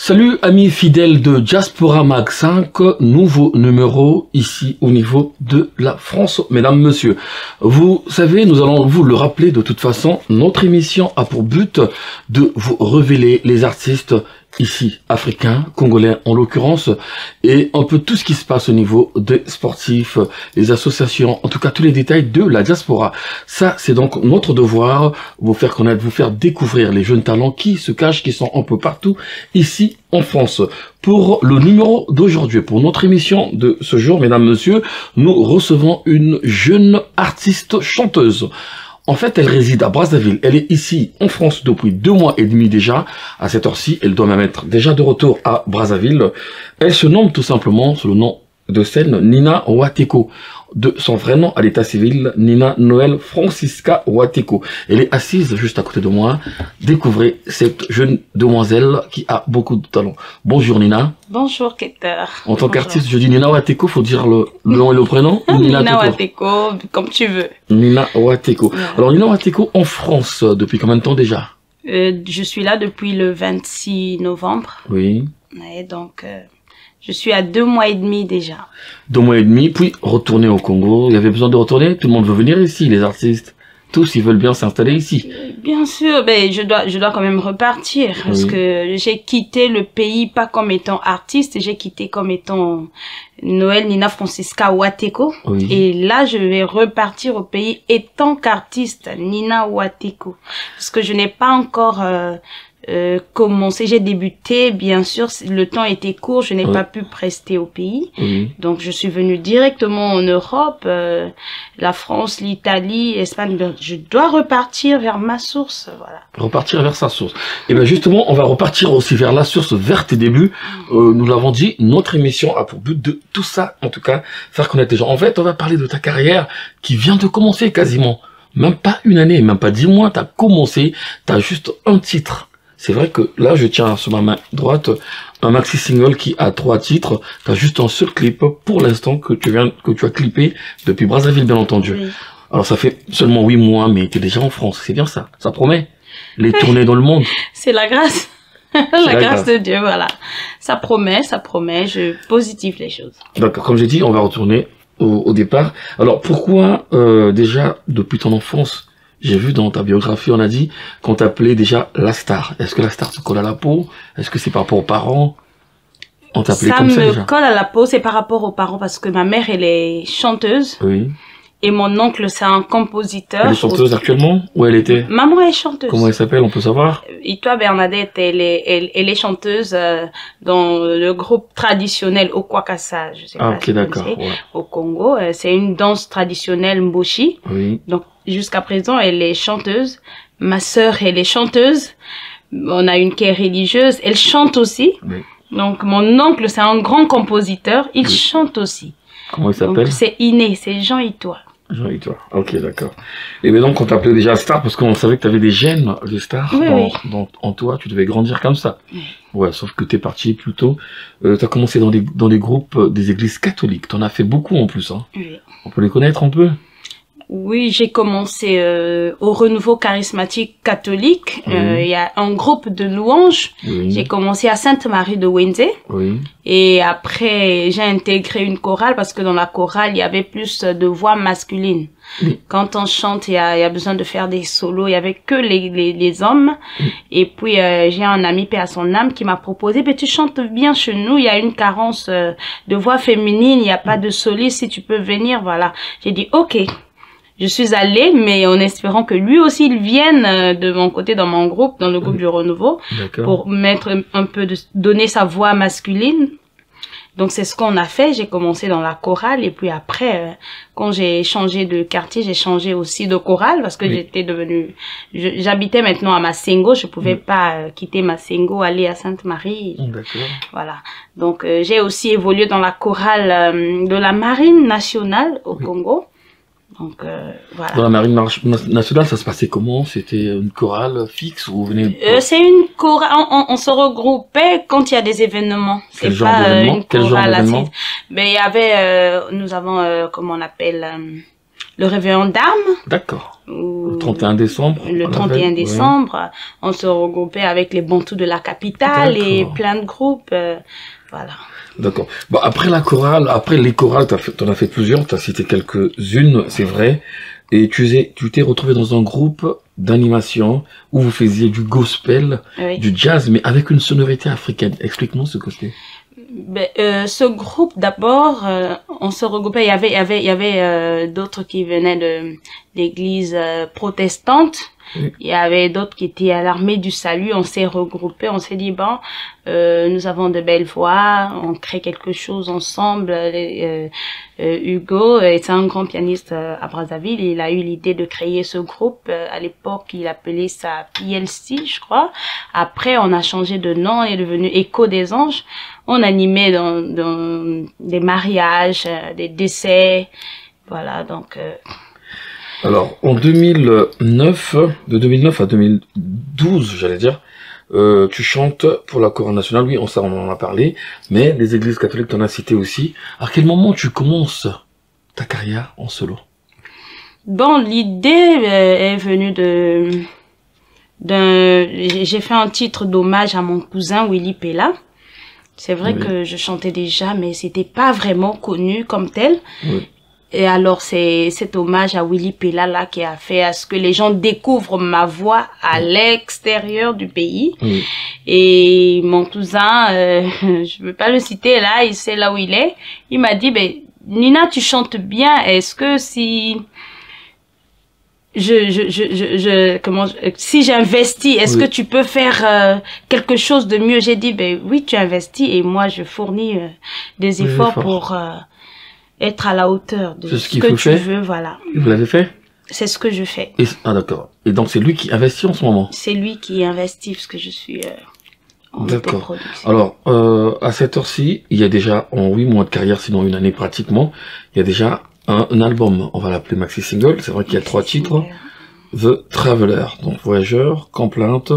Salut amis fidèles de Diaspora Mag 5, nouveau numéro ici au niveau de la France, mesdames, messieurs. Vous savez, nous allons vous le rappeler de toute façon, notre émission a pour but de vous révéler les artistes ici, africains, congolais en l'occurrence, et un peu tout ce qui se passe au niveau des sportifs, les associations, en tout cas tous les détails de la diaspora. Ça, c'est donc notre devoir, vous faire connaître, vous faire découvrir les jeunes talents qui se cachent, qui sont un peu partout ici en France. Pour le numéro d'aujourd'hui, pour notre émission de ce jour, mesdames, messieurs, nous recevons une jeune artiste chanteuse. En fait, elle réside à Brazzaville. Elle est ici en France depuis 2 mois et demi déjà. À cette heure-ci, elle doit même être déjà de retour à Brazzaville. Elle se nomme tout simplement sous le nom de scène Nina Wateko. De son vrai nom à l'état civil, Nina Noël Francisca Wateko. Elle est assise juste à côté de moi. Découvrez cette jeune demoiselle qui a beaucoup de talent. Bonjour Nina. Bonjour Keter. En tant qu'artiste, je dis Nina Wateko, faut dire le nom et le prénom. Nina Wateko, comme tu veux. Nina Wateko. Ouais. Alors Nina Wateko en France, depuis combien de temps déjà? Je suis là depuis le 26 novembre. Oui. Et donc... je suis à 2 mois et demi déjà. 2 mois et demi, puis retourner au Congo. Il y avait besoin de retourner. Tout le monde veut venir ici, les artistes. Tous, ils veulent bien s'installer ici. Bien sûr, mais je dois quand même repartir. Oui. Parce que j'ai quitté le pays pas comme étant artiste, j'ai quitté comme étant Noël Nina Francisca Wateko. Oui. Et là, je vais repartir au pays étant qu'artiste, Nina Wateko. Parce que je n'ai pas encore... commencé, j'ai débuté, bien sûr, le temps était court, je n'ai pas pu prester au pays. Donc, je suis venue directement en Europe, la France, l'Italie, l'Espagne. Je dois repartir vers ma source, voilà. Repartir vers sa source. Et bien, justement, on va repartir aussi vers la source, vers tes débuts. Nous l'avons dit, notre émission a pour but de tout ça, en tout cas, faire connaître les gens. En fait, on va parler de ta carrière qui vient de commencer quasiment. Même pas 1 année, même pas 10 mois, t'as commencé, t'as juste un titre. C'est vrai que là, je tiens sur ma main droite un maxi single qui a 3 titres. T'as juste un seul clip pour l'instant que tu as clippé depuis Brazzaville, bien entendu. Oui. Alors, ça fait seulement 8 mois, mais t'es déjà en France. C'est bien ça. Ça promet. Les tournées dans le monde. C'est la grâce. la grâce de Dieu, voilà. Ça promet, je positive les choses. D'accord. Comme j'ai dit, on va retourner au départ. Alors, pourquoi, déjà, depuis ton enfance, j'ai vu dans ta biographie, on a dit qu'on t'appelait déjà la star. Est-ce que la star te colle à la peau? Est-ce que c'est par rapport aux parents? On t'appelait comme ça déjà? Ça me colle à la peau, c'est par rapport aux parents parce que ma mère, elle est chanteuse. Oui. Et mon oncle, c'est un compositeur. Elle est chanteuse actuellement? Ou elle était? Maman est chanteuse. Comment elle s'appelle, on peut savoir? Itoa Bernadette, elle est chanteuse dans le groupe traditionnel Okwakasa. Je sais pas ok, d'accord. Ouais. Au Congo. C'est une danse traditionnelle Mboshi. Oui. Donc, jusqu'à présent, elle est chanteuse. Ma sœur, elle est chanteuse. On a une qui est religieuse. Elle chante aussi. Oui. Donc, mon oncle, c'est un grand compositeur. Il chante aussi. Comment il s'appelle? C'est inné, c'est Jean Itoa. Jean Itoa, ok, d'accord. Et bien donc, on t'appelait déjà star parce qu'on savait que tu avais des gènes de star en toi, tu devais grandir comme ça. Oui. Ouais, sauf que t'es parti plutôt, t'as commencé dans des groupes des églises catholiques. T'en as fait beaucoup en plus, hein. Oui. On peut les connaître un peu? Oui, j'ai commencé au Renouveau Charismatique Catholique. Il y a un groupe de louanges. Oui. J'ai commencé à Sainte-Marie de Wenze. Oui. Et après, j'ai intégré une chorale parce que dans la chorale, il y avait plus de voix masculines. Oui. Quand on chante, il y a besoin de faire des solos. Il y avait que les hommes. Oui. Et puis, j'ai un ami, paix à son âme, qui m'a proposé, tu chantes bien chez nous. Il y a une carence de voix féminine. Il n'y a pas de soliste. Si tu peux venir, voilà. J'ai dit, OK. Je suis allée, mais en espérant que lui aussi, il vienne de mon côté dans mon groupe, dans le groupe du Renouveau, pour mettre un peu donner sa voix masculine. Donc, c'est ce qu'on a fait. J'ai commencé dans la chorale et puis après, quand j'ai changé de quartier, j'ai changé aussi de chorale parce que j'étais devenue, j'habitais maintenant à Massengo. Je pouvais pas quitter Massengo, aller à Sainte-Marie. D'accord. Voilà. Donc, j'ai aussi évolué dans la chorale de la Marine nationale au Congo. Donc, voilà. Dans la marine nationale, ça se passait comment? C'était une chorale fixe ou vous venez? C'est une chorale, on se regroupait quand il y a des événements. Quel genre d'événement? Quel genre d'événement? Mais il y avait, nous avons, comment on appelle, le réveillon d'armes. D'accord. Le 31 décembre. Le 31 décembre, on se regroupait avec les Bantous de la capitale et plein de groupes. Voilà. D'accord. Bon, après la chorale, après les chorales, t'en as fait plusieurs, t'as cité quelques-unes, c'est vrai. Et tu t'es retrouvé dans un groupe d'animation où vous faisiez du gospel, du jazz, mais avec une sonorité africaine. Explique-nous ce que c'était. Ce groupe, d'abord, on se regroupait. Il y avait d'autres qui venaient de l'église protestante. Oui. Il y avait d'autres qui étaient à l'armée du salut. On s'est regroupés. On s'est dit, bon, nous avons de belles voix. On crée quelque chose ensemble. Hugo est un grand pianiste à Brazzaville. Il a eu l'idée de créer ce groupe. À l'époque, il appelait ça PLC, je crois. Après, on a changé de nom. Il est devenu Écho des Anges. On animait dans des mariages, des décès. Voilà, donc... Alors, en 2009, de 2009 à 2012, j'allais dire, tu chantes pour la chorale nationale. Oui, on en a parlé, mais les églises catholiques, t'en as cité aussi. À quel moment tu commences ta carrière en solo? Bon, l'idée est venue j'ai fait un titre d'hommage à mon cousin Willy Pella. C'est vrai que je chantais déjà, mais c'était pas vraiment connu comme tel. Oui. Et alors, c'est cet hommage à Willy Pella là qui a fait à ce que les gens découvrent ma voix à l'extérieur du pays. Oui. Et mon cousin, je veux pas le citer là, il sait là où il est. Il m'a dit, ben, Nina, tu chantes bien. Est-ce que si si j'investis, est-ce que tu peux faire quelque chose de mieux? J'ai dit, ben oui, tu investis et moi je fournis des efforts pour être à la hauteur de ce que tu veux, voilà. Vous l'avez fait? C'est ce que je fais. Ah d'accord. Et donc c'est lui qui investit en ce moment? C'est lui qui investit parce que je suis en autoproduction. Alors, à cette heure-ci, il y a déjà, en 8 mois de carrière, sinon une année pratiquement, il y a déjà un album, on va l'appeler maxi single, c'est vrai qu'il y a 3 titres. The Traveler, donc Voyageur, Complainte,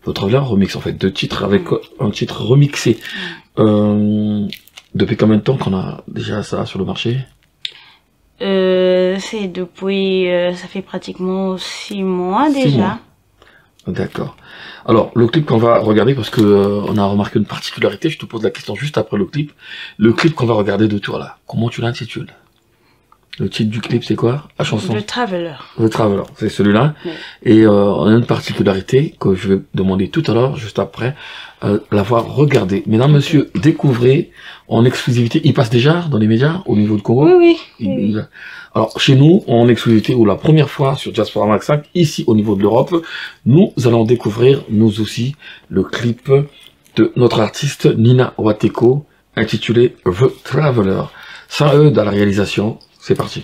The Traveler remix en fait, 2 titres avec un titre remixé. Depuis combien de temps qu'on a déjà ça sur le marché? C'est depuis, ça fait pratiquement 6 mois déjà. D'accord. Alors, le clip qu'on va regarder, parce que on a remarqué une particularité, je te pose la question juste après le clip. Le clip qu'on va regarder de toi là, comment tu l'intitules? Le titre du clip, c'est quoi? La chanson? The Traveler. The Traveler, c'est celui-là. Oui. Et on a une particularité que je vais demander tout à l'heure, juste après, l'avoir regardé. Mesdames, messieurs, découvrez en exclusivité. Il passe déjà dans les médias au niveau de Congo? Oui, oui. Alors, chez nous, en exclusivité, ou la première fois sur Diaspora Mag 5, ici au niveau de l'Europe, nous allons découvrir, nous aussi, le clip de notre artiste Nina Wateko, intitulé The Traveler. Sans eux dans la réalisation. C'est parti.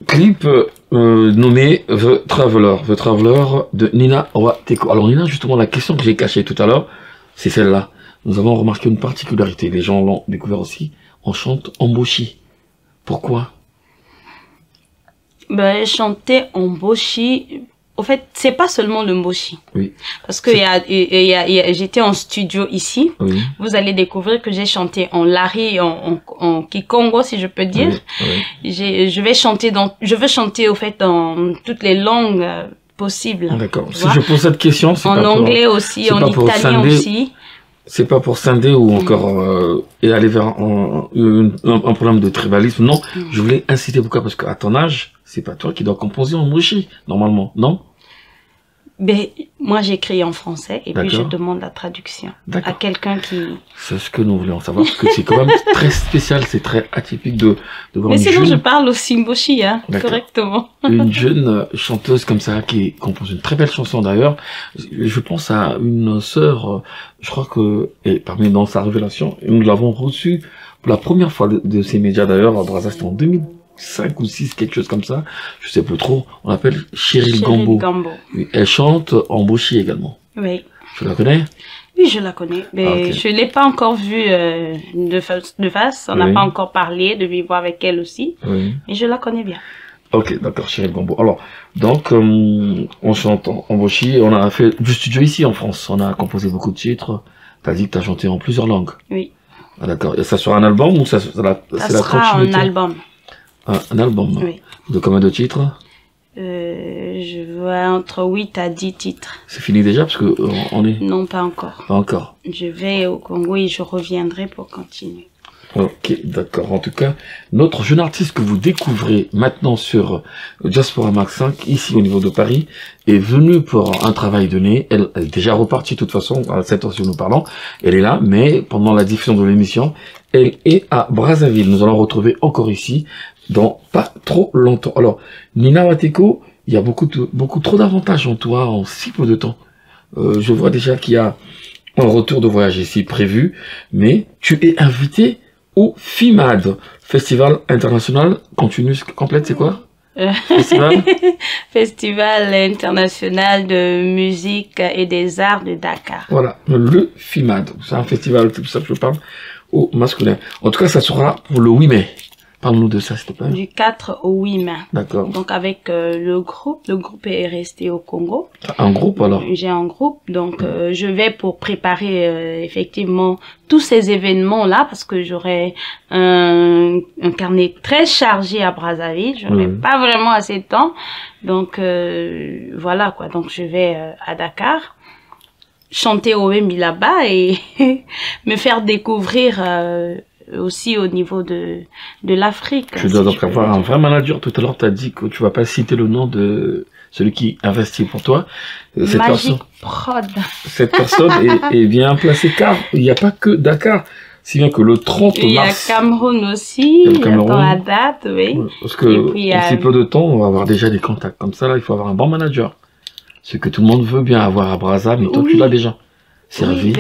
Clip nommé The Traveler de Nina Wateko. Alors Nina, justement, la question que j'ai cachée tout à l'heure, c'est celle-là. Nous avons remarqué une particularité, les gens l'ont découvert aussi, on chante en boshi. Pourquoi? Ben, chanter en boshi, au fait, c'est pas seulement le mboshi. Oui. Parce que j'étais en studio ici. Oui. Vous allez découvrir que j'ai chanté en lari, en kikongo, si je peux dire. Oui. Oui. Je veux chanter, au fait, dans toutes les langues possibles. D'accord. Si je pose cette question, c'est en anglais aussi, en italien aussi. C'est pas pour scinder ou encore et aller vers un problème de tribalisme. Non, je voulais inciter pourquoi? Parce qu'à ton âge, c'est pas toi qui dois composer en mboshi, normalement, non? Ben, moi, j'écris en français et puis je D'accord. demande la traduction à D'accord. quelqu'un qui... C'est ce que nous voulions savoir, parce que c'est quand même très spécial, c'est très atypique de voir Mais une sinon, je jeune, parle aussi mboshi, hein, D'accord. correctement. une jeune chanteuse comme ça, qui compose une très belle chanson d'ailleurs. Je pense à une sœur, je crois que, et parmi dans sa révélation, nous l'avons reçue pour la première fois de ces médias d'ailleurs, à Brazza, c'était en 2005 ou 6, quelque chose comme ça, je sais plus trop, on l'appelle Cheryl Gambo. Gambo. Oui, elle chante en boshi également. Oui. Tu la connais? Oui, je la connais, mais Ah, ok. je l'ai pas encore vue de face. On n'a Oui. pas encore parlé de vivre avec elle aussi, Oui. mais je la connais bien. Ok, d'accord, Cheryl Gambo. Alors, donc, on chante en boshi, on a fait du studio ici en France, on a composé beaucoup de titres, t'as dit que t'as chanté en plusieurs langues. Oui. Ah, d'accord, et ça sera un album ou ça Ça c'est la sera un continuité? album. Un album. Oui. De combien de titres? Je vois entre 8 à 10 titres. C'est fini déjà parce que on est Non, pas encore. pas encore. Je vais au Congo et je reviendrai pour continuer. Ok, d'accord. En tout cas, notre jeune artiste que vous découvrez maintenant sur Diaspora Max 5, ici au niveau de Paris, est venue pour un travail donné. Elle est déjà repartie de toute façon, à cette heure nous parlons. Elle est là, mais pendant la diffusion de l'émission, elle est à Brazzaville. Nous allons retrouver encore ici dans pas trop longtemps. Alors, Nina Wateko, il y a beaucoup trop d'avantages en toi en si peu de temps. Je vois déjà qu'il y a un retour de voyage ici prévu, mais tu es invité au FIMAD, Festival International Continu Complète, c'est quoi? Festival Festival international de musique et des arts de Dakar. Voilà, le FIMAD. C'est un festival, tout ça, je parle au masculin. En tout cas, ça sera pour le 8 mai. Parle-nous de ça, s'il te plaît. Du 4 au 8 mai. D'accord. Donc avec le groupe est resté au Congo. Un groupe, alors? J'ai un groupe, donc je vais pour préparer effectivement tous ces événements-là parce que j'aurai un carnet très chargé à Brazzaville. J'aurai pas vraiment assez de temps, donc voilà quoi. Donc je vais à Dakar chanter au Wemby là-bas et me faire découvrir aussi au niveau de l'Afrique. Tu dois donc avoir un vrai manager. Tout à l'heure, tu as dit que tu vas pas citer le nom de celui qui investit pour toi. Magic Prod. Cette personne est bien placée car il n'y a pas que Dakar. Si bien que le 30 Il y a mars... Cameroun aussi, Il y a le Cameroun. dans la date, oui. Parce que en si peu de temps, on va avoir déjà des contacts. Comme ça, là, il faut avoir un bon manager. Ce que tout le monde veut bien avoir à Brazza, mais toi, tu l'as déjà. Servi.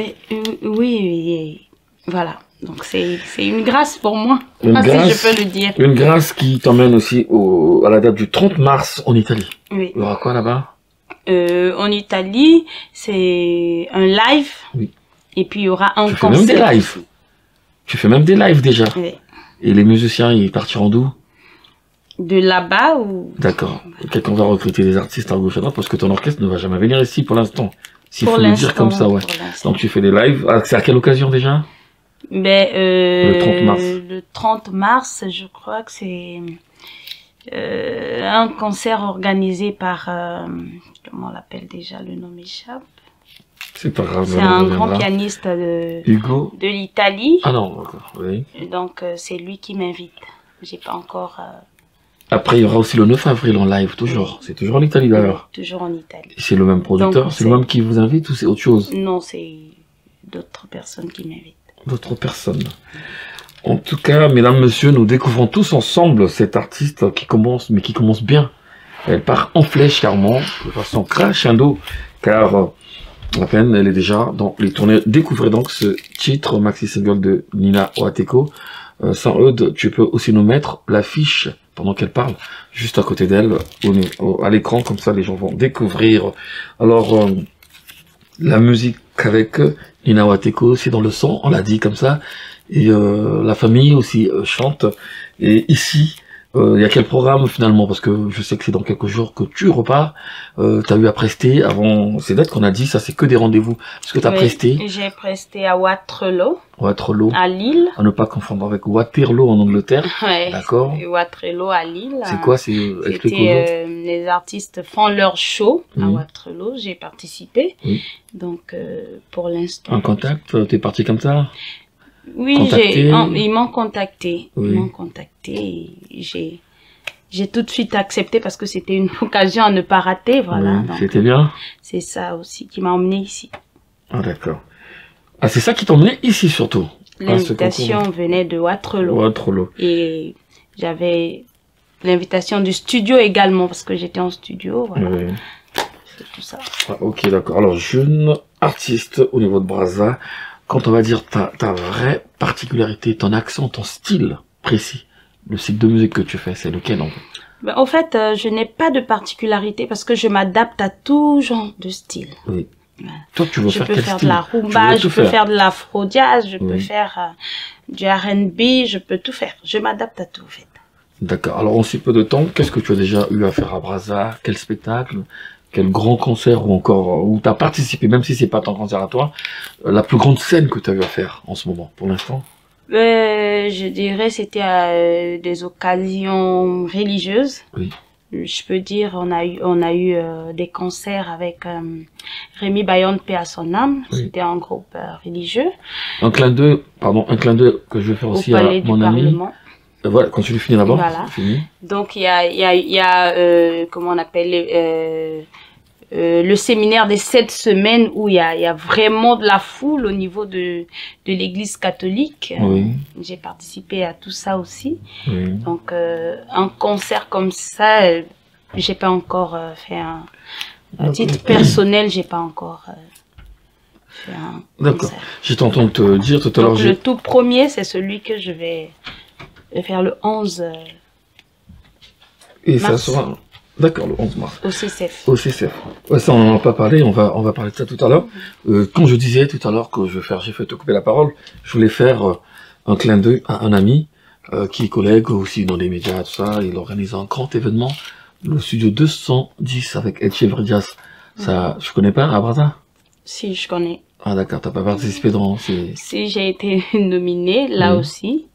Oui, voilà. Donc c'est une grâce pour moi, Une grâce, si je peux le dire. Une grâce qui t'emmène aussi à la date du 30 mars en Italie. Oui. Il y aura quoi là-bas? En Italie, c'est un live. Oui. Et puis il y aura un Tu fais concert. même des lives. Tu fais même des lives déjà. Oui. Et les musiciens, ils partiront d'où? De là-bas ou... D'accord. Quelqu'un va recruter des artistes à gauche à droite parce que ton orchestre ne va jamais venir ici pour l'instant. S'il faut le dire comme ça, ouais. Donc tu fais des lives. Ah, c'est à quelle occasion déjà? Ben, le 30 mars. Le 30 mars, je crois que c'est un concert organisé par... comment on l'appelle déjà? Le nom m'échappe. C'est pas grave. C'est un grand pianiste Hugo. de l'Italie. Ah non, d'accord, oui. Donc c'est lui qui m'invite. J'ai pas encore... Après, il y aura aussi le 9 avril en live, toujours. C'est toujours en Italie d'ailleurs. Toujours en Italie. C'est le même producteur, c'est le même qui vous invite ou c'est autre chose? Non, c'est d'autres personnes qui m'invitent. D'autres personnes. En tout cas, mesdames, messieurs, nous découvrons tous ensemble cette artiste qui commence, mais qui commence bien. Elle part en flèche carrément, de façon crescendo, car à peine elle est déjà dans les tournées. Découvrez donc ce titre maxi single de Nina Wateko. Sans Eudes, tu peux aussi nous mettre l'affiche pendant qu'elle parle, juste à côté d'elle, à l'écran, comme ça les gens vont découvrir. Alors, la musique avec Nina Wateko, c'est dans le son, on l'a dit comme ça, et la famille aussi chante. Et ici, il y a quel programme finalement? Parce que je sais que c'est dans quelques jours que tu repars. T'as eu à prester avant ces dates qu'on a dit, ça c'est que des rendez-vous. Est-ce que t'as presté? J'ai presté à Waterloo. Waterloo. À Lille. À ne pas confondre avec Waterloo en Angleterre. Ouais. D'accord. Waterloo à Lille. C'est quoi? Les artistes font leur show à Waterloo. J'ai participé. Oui. Donc pour l'instant. Un contact? T'es parti comme ça? Oui, ils m'ont contacté. Oui. Ils m'ont contacté. j'ai tout de suite accepté parce que c'était une occasion à ne pas rater, voilà. Oui, c'était bien. C'est ça aussi qui m'a emmené ici. Ah, d'accord. Ah, c'est ça qui t'a emmené ici surtout. L'invitation venait de Waterloo. Waterloo. Et j'avais l'invitation du studio également parce que j'étais en studio, voilà. Oui. C'est tout ça. Ah, ok, d'accord. Alors, jeune artiste au niveau de Brazza, quand on va dire ta vraie particularité, ton accent, ton style précis, le style de musique que tu fais, c'est lequel en fait? Ben, en fait, je n'ai pas de particularité parce que je m'adapte à tout genre de style. Oui. Voilà. Toi, tu veux Je faire peux quel faire style? de la rumba, je peux faire de l'afro-jazz, je peux Oui. faire du R&B, je peux tout faire. Je m'adapte à tout, en fait. D'accord. Alors, en si peu de temps, qu'est-ce que tu as déjà eu à faire à Brazza? Quel spectacle? Quel grand concert ou encore, où tu as participé, même si c'est pas ton concert à toi, la plus grande scène que tu as eu à faire en ce moment, pour l'instant? Je dirais c'était à des occasions religieuses. Oui. Je peux dire on a eu des concerts avec Rémi Bayonne, paix à son âme. Oui. C'était un groupe religieux. Un clin d'œil que je vais faire aussi au à Palais mon du ami. Parlement. Voilà, quand tu finis là-bas, Voilà. c'est fini. Donc il y a comment on appelle le séminaire des 7 semaines où il y a vraiment de la foule au niveau de l'église catholique. Oui. J'ai participé à tout ça aussi. Oui. Donc un concert comme ça, j'ai pas encore fait à titre personnel, j'ai pas encore fait un D'accord. concert. J'étais en train de te dire tout à l'heure. Donc le tout premier, c'est celui que je vais faire le 11 Et ça mars. sera. D'accord, le 11 mars. au CCF. Au CCF. Ouais, ça, on n'en a pas parlé, on va parler de ça tout à l'heure. Quand je disais tout à l'heure que j'ai fait te couper la parole, je voulais faire un clin d'œil à un ami qui est collègue aussi dans les médias, tout ça. Il organise un grand événement, le studio 210 avec Ed Chevridias. Ça, je connais pas à Brazza? Si, je connais. Ah d'accord, t'as pas participé dans Si j'ai été nominée, là Oui. aussi,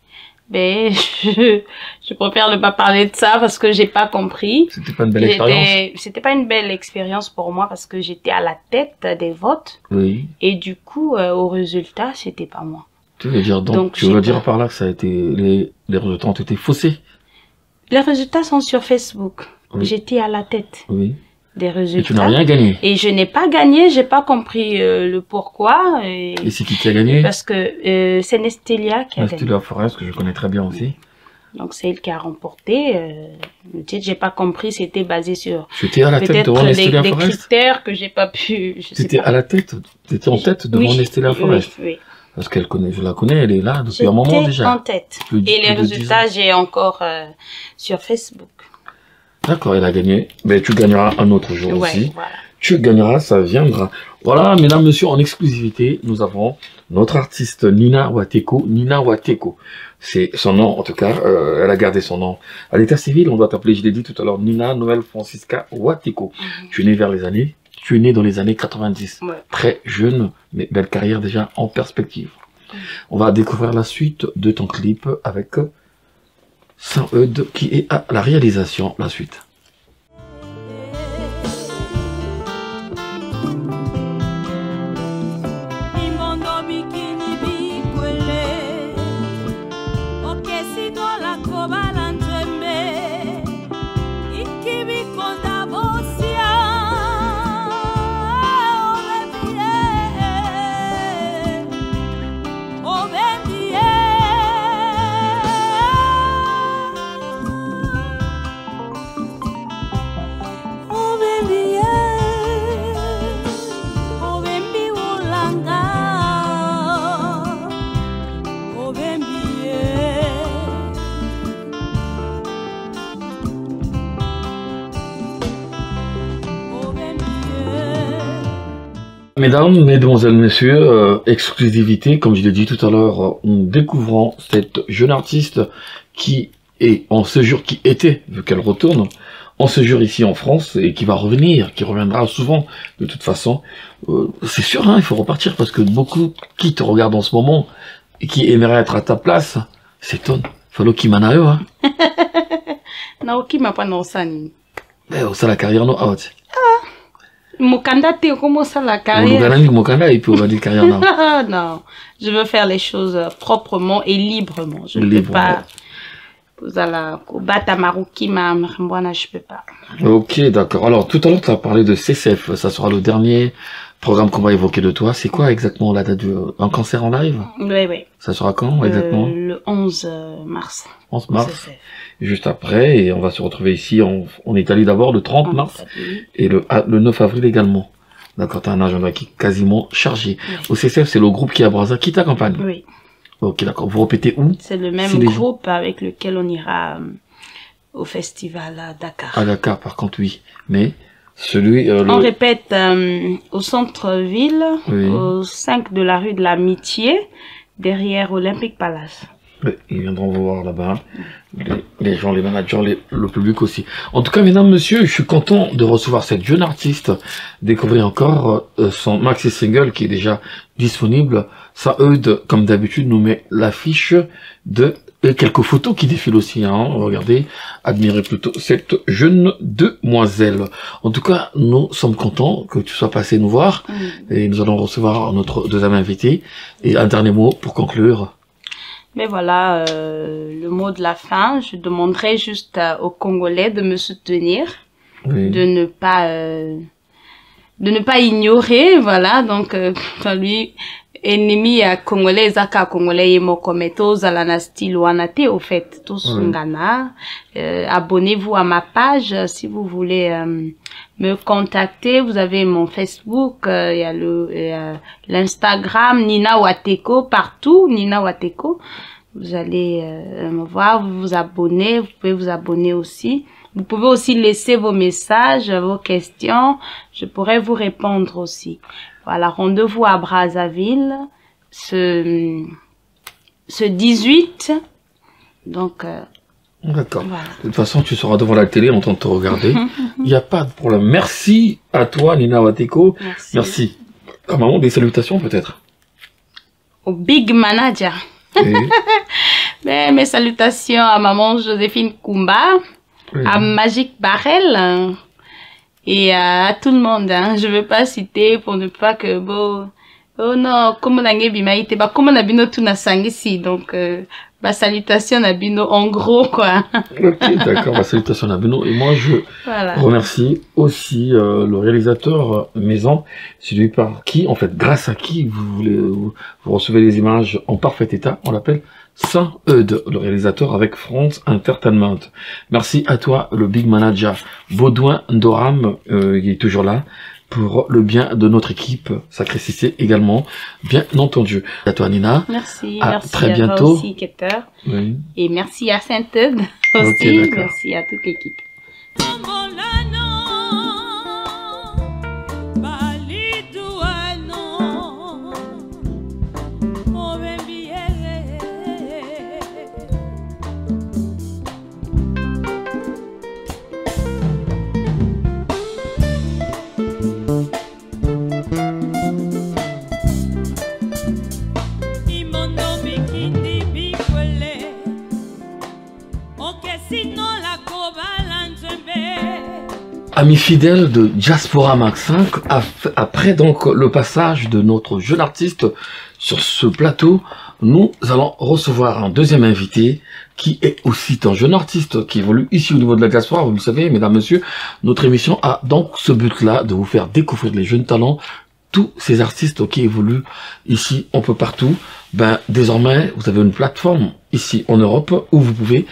ben, je préfère ne pas parler de ça parce que j'ai pas compris. C'était pas une belle expérience? C'était pas une belle expérience pour moi parce que j'étais à la tête des votes Oui. et du coup, au résultat, c'était pas moi. Tu veux dire Donc, tu j'ai veux pas- dire par là que ça a été les résultats ont été faussés? Les résultats sont sur Facebook. Oui. J'étais à la tête Oui. des Et tu résultats. n'as rien gagné. Et je n'ai pas gagné, j'ai pas compris le pourquoi. Et Et c'est qui a gagné? parce que c'est Nestelia qui a gagné. C'était la Forest que je connais très bien aussi. Donc c'est elle qui a remporté. Le titre, j'ai pas compris, c'était basé sur Tu étais à la tête peut-être devant Nestelia des Forest? critères que j'ai pas pu. Je sais T'étais pas. à la tête? T'étais en tête devant Oui, Nestelia Forest? Oui, oui. Parce qu'elle connaît, je la connais, elle est là depuis un moment J'étais déjà. en tête. Plus de- Et les plus de 10 résultats, j'ai encore sur Facebook. D'accord, elle a gagné. Mais tu gagneras un autre jour Ouais, aussi. voilà. Tu gagneras, ça viendra. Voilà, mesdames, messieurs, en exclusivité, nous avons notre artiste Nina Wateko. Nina Wateko, c'est son nom, en tout cas, elle a gardé son nom. À l'état civil, on doit t'appeler, je l'ai dit tout à l'heure, Nina Noël Francisca Wateko. Tu es né tu es né dans les années 90. Ouais. Très jeune, mais belle carrière déjà en perspective. On va découvrir la suite de ton clip avec Saint-Eudes qui est à la réalisation, la suite. Imondo bikini bikwele okesido la kobala njembe ikibikonda bosia obendie obembi ulanga Mesdames, mesdemoiselles, messieurs, exclusivité, comme je l'ai dit tout à l'heure, en découvrant cette jeune artiste qui est en séjour, qui était, vu qu'elle retourne, en séjour ici en France et qui va revenir, qui reviendra souvent de toute façon. C'est sûr, hein, il faut repartir parce que beaucoup qui te regardent en ce moment et qui aimeraient être à ta place s'étonnent. Fallo qui m'en a eu, hein. Naoki m'a pas non ça ni. Mais ça la carrière no out. Mukanda te comment ça la On nous carrière? gagne mon canard et puis on va dire carrière no. Non, je veux faire les choses proprement et librement. Je ne peux Librement. pas Vous allez battre Maruki, Mbwana, je peux pas. Ok, d'accord. Alors, tout à l'heure, tu as parlé de CCF. Ça sera le dernier programme qu'on va évoquer de toi. C'est quoi exactement la date un concert en live? Oui, oui. Ça sera quand exactement? Le 11 mars. 11 mars. Juste après, et on va se retrouver ici en Italie d'abord, le 30 mars, et le 9 avril également. D'accord, tu as un agenda qui est quasiment chargé. Oui. Au CCF, c'est le groupe qui est à Brazza, qui t'accompagne? Oui. Ok, d'accord. Vous répétez où? C'est le même groupe avec lequel on ira au festival à Dakar. À Dakar, par contre, oui. Mais celui... On répète au centre-ville, oui. Au 5 de la rue de l'Amitié, derrière Olympic Palace. Oui, ils viendront vous voir là-bas. Les gens, les managers, le public aussi. En tout cas, mesdames, messieurs, je suis content de recevoir cette jeune artiste. Découvrir encore son maxi single qui est déjà disponible. Ça, Eudes, comme d'habitude, nous met l'affiche et quelques photos qui défilent aussi. Hein. Regardez, admirez plutôt cette jeune demoiselle. En tout cas, nous sommes contents que tu sois passé nous voir. Et nous allons recevoir notre deuxième invité. Et un dernier mot pour conclure. Mais voilà, le mot de la fin, je demanderai juste aux Congolais de me soutenir, oui. de ne pas ignorer, voilà, donc, lui, ennemi à Congolais, Zaka Congolais, Mokometo, Zalana style Wanate, au fait, tous Ngana, abonnez-vous à ma page, si vous voulez, me contacter, vous avez mon Facebook, il y a l'Instagram, Nina Wateko, partout, Nina Wateko. Vous allez me voir, vous vous abonnez, vous pouvez vous abonner aussi. Vous pouvez aussi laisser vos messages, vos questions, je pourrais vous répondre aussi. Voilà, rendez-vous à Brazzaville, ce 18, donc... D'accord. Voilà. De toute façon, tu seras devant la télé en train de te regarder. Il n'y a pas de problème. Merci à toi, Nina Wateko. Merci. Merci. À maman, des salutations peut-être. Au Big Manager. Mes salutations à maman Joséphine Kumba, à Magic Barrel et à tout le monde. Hein. Je ne veux pas citer pour ne pas que... oh non, comme on a bimaïté, comme on a bino tout na sangisi, donc... salutation Nabino en gros quoi. Ok, d'accord, salutation Nabino. Et moi je remercie aussi le réalisateur maison, celui par qui, en fait, grâce à qui vous recevez les images en parfait état, on l'appelle Saint-Eudes, le réalisateur avec France Entertainment. Merci à toi, le big manager Baudouin Doram, il est toujours là. Pour le bien de notre équipe, Sacré Cissé également, bien entendu. À toi, Nina. Merci. À merci très à bientôt. Toi aussi, Keter. Oui. Et merci à Saint-Eudes aussi. Okay, merci à toute l'équipe. Amis fidèles de Diaspora Max 5, après donc le passage de notre jeune artiste sur ce plateau, nous allons recevoir un deuxième invité qui est aussi un jeune artiste qui évolue ici au niveau de la diaspora. Vous le savez, mesdames, messieurs, notre émission a donc ce but-là de vous faire découvrir les jeunes talents, tous ces artistes qui évoluent ici un peu partout. Désormais, vous avez une plateforme ici en Europe où vous pouvez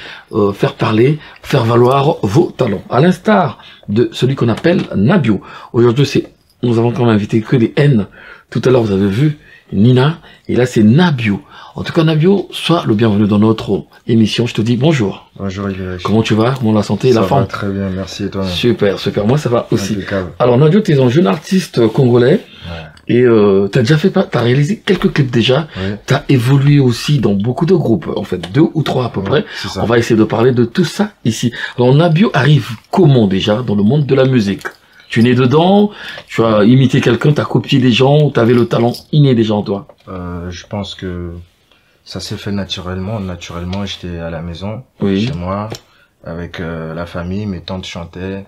faire parler, faire valoir vos talents. À l'instar de celui qu'on appelle Nabio. Aujourd'hui, nous avons quand même invité que des N. Tout à l'heure, vous avez vu Nina, et là, c'est Nabio. En tout cas, Nabio, sois le bienvenu dans notre émission. Je te dis bonjour. Bonjour, Yves. Comment tu vas? Comment la santé et la forme? Ça va très bien, merci, et toi? Super, super. Moi, ça va aussi. Impeccable. Alors, Nabio, tu es un jeune artiste congolais. Ouais. Et t'as réalisé quelques clips déjà. Ouais. T'as évolué aussi dans beaucoup de groupes, en fait 2 ou 3 à peu près. On va essayer de parler de tout ça ici. Alors, Nabio arrive comment déjà dans le monde de la musique? Tu es né dedans, tu as imité quelqu'un, tu as copié des gens, ou tu avais le talent inné déjà en toi? Je pense que ça s'est fait naturellement. Naturellement, j'étais à la maison, oui. Chez moi, avec la famille, mes tantes chantaient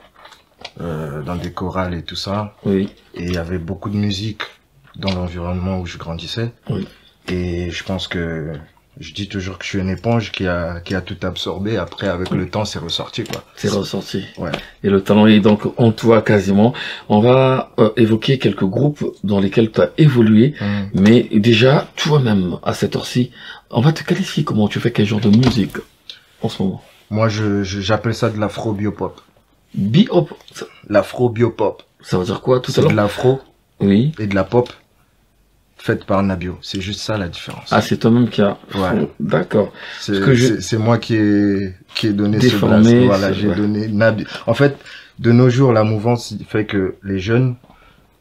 dans des chorales et tout ça. Oui. Et il y avait beaucoup de musique dans l'environnement où je grandissais. Oui. Et je pense que je dis toujours que je suis une éponge qui a tout absorbé. Après, avec le temps, c'est ressorti, quoi. C'est ressorti. Ouais. Et le talent est donc en toi quasiment. On va évoquer quelques groupes dans lesquels tu as évolué. Mais déjà, toi-même, à cette heure-ci, on va te qualifier comment? Tu fais quel genre de musique en ce moment? Moi, j'appelle ça de l'afro-biopop. Biop, L'afro-biopop. ça veut dire quoi tout à C'est de l'heure? l'afro Oui. et de la pop faite par Nabio. C'est juste ça la différence. Ah, c'est toi-même qui a... Ouais. D'accord. C'est que je- c'est moi qui ai donné Déformé, ce blaze. Voilà, c'est j'ai vrai. donné Nabio. En fait, de nos jours, la mouvance fait que les jeunes,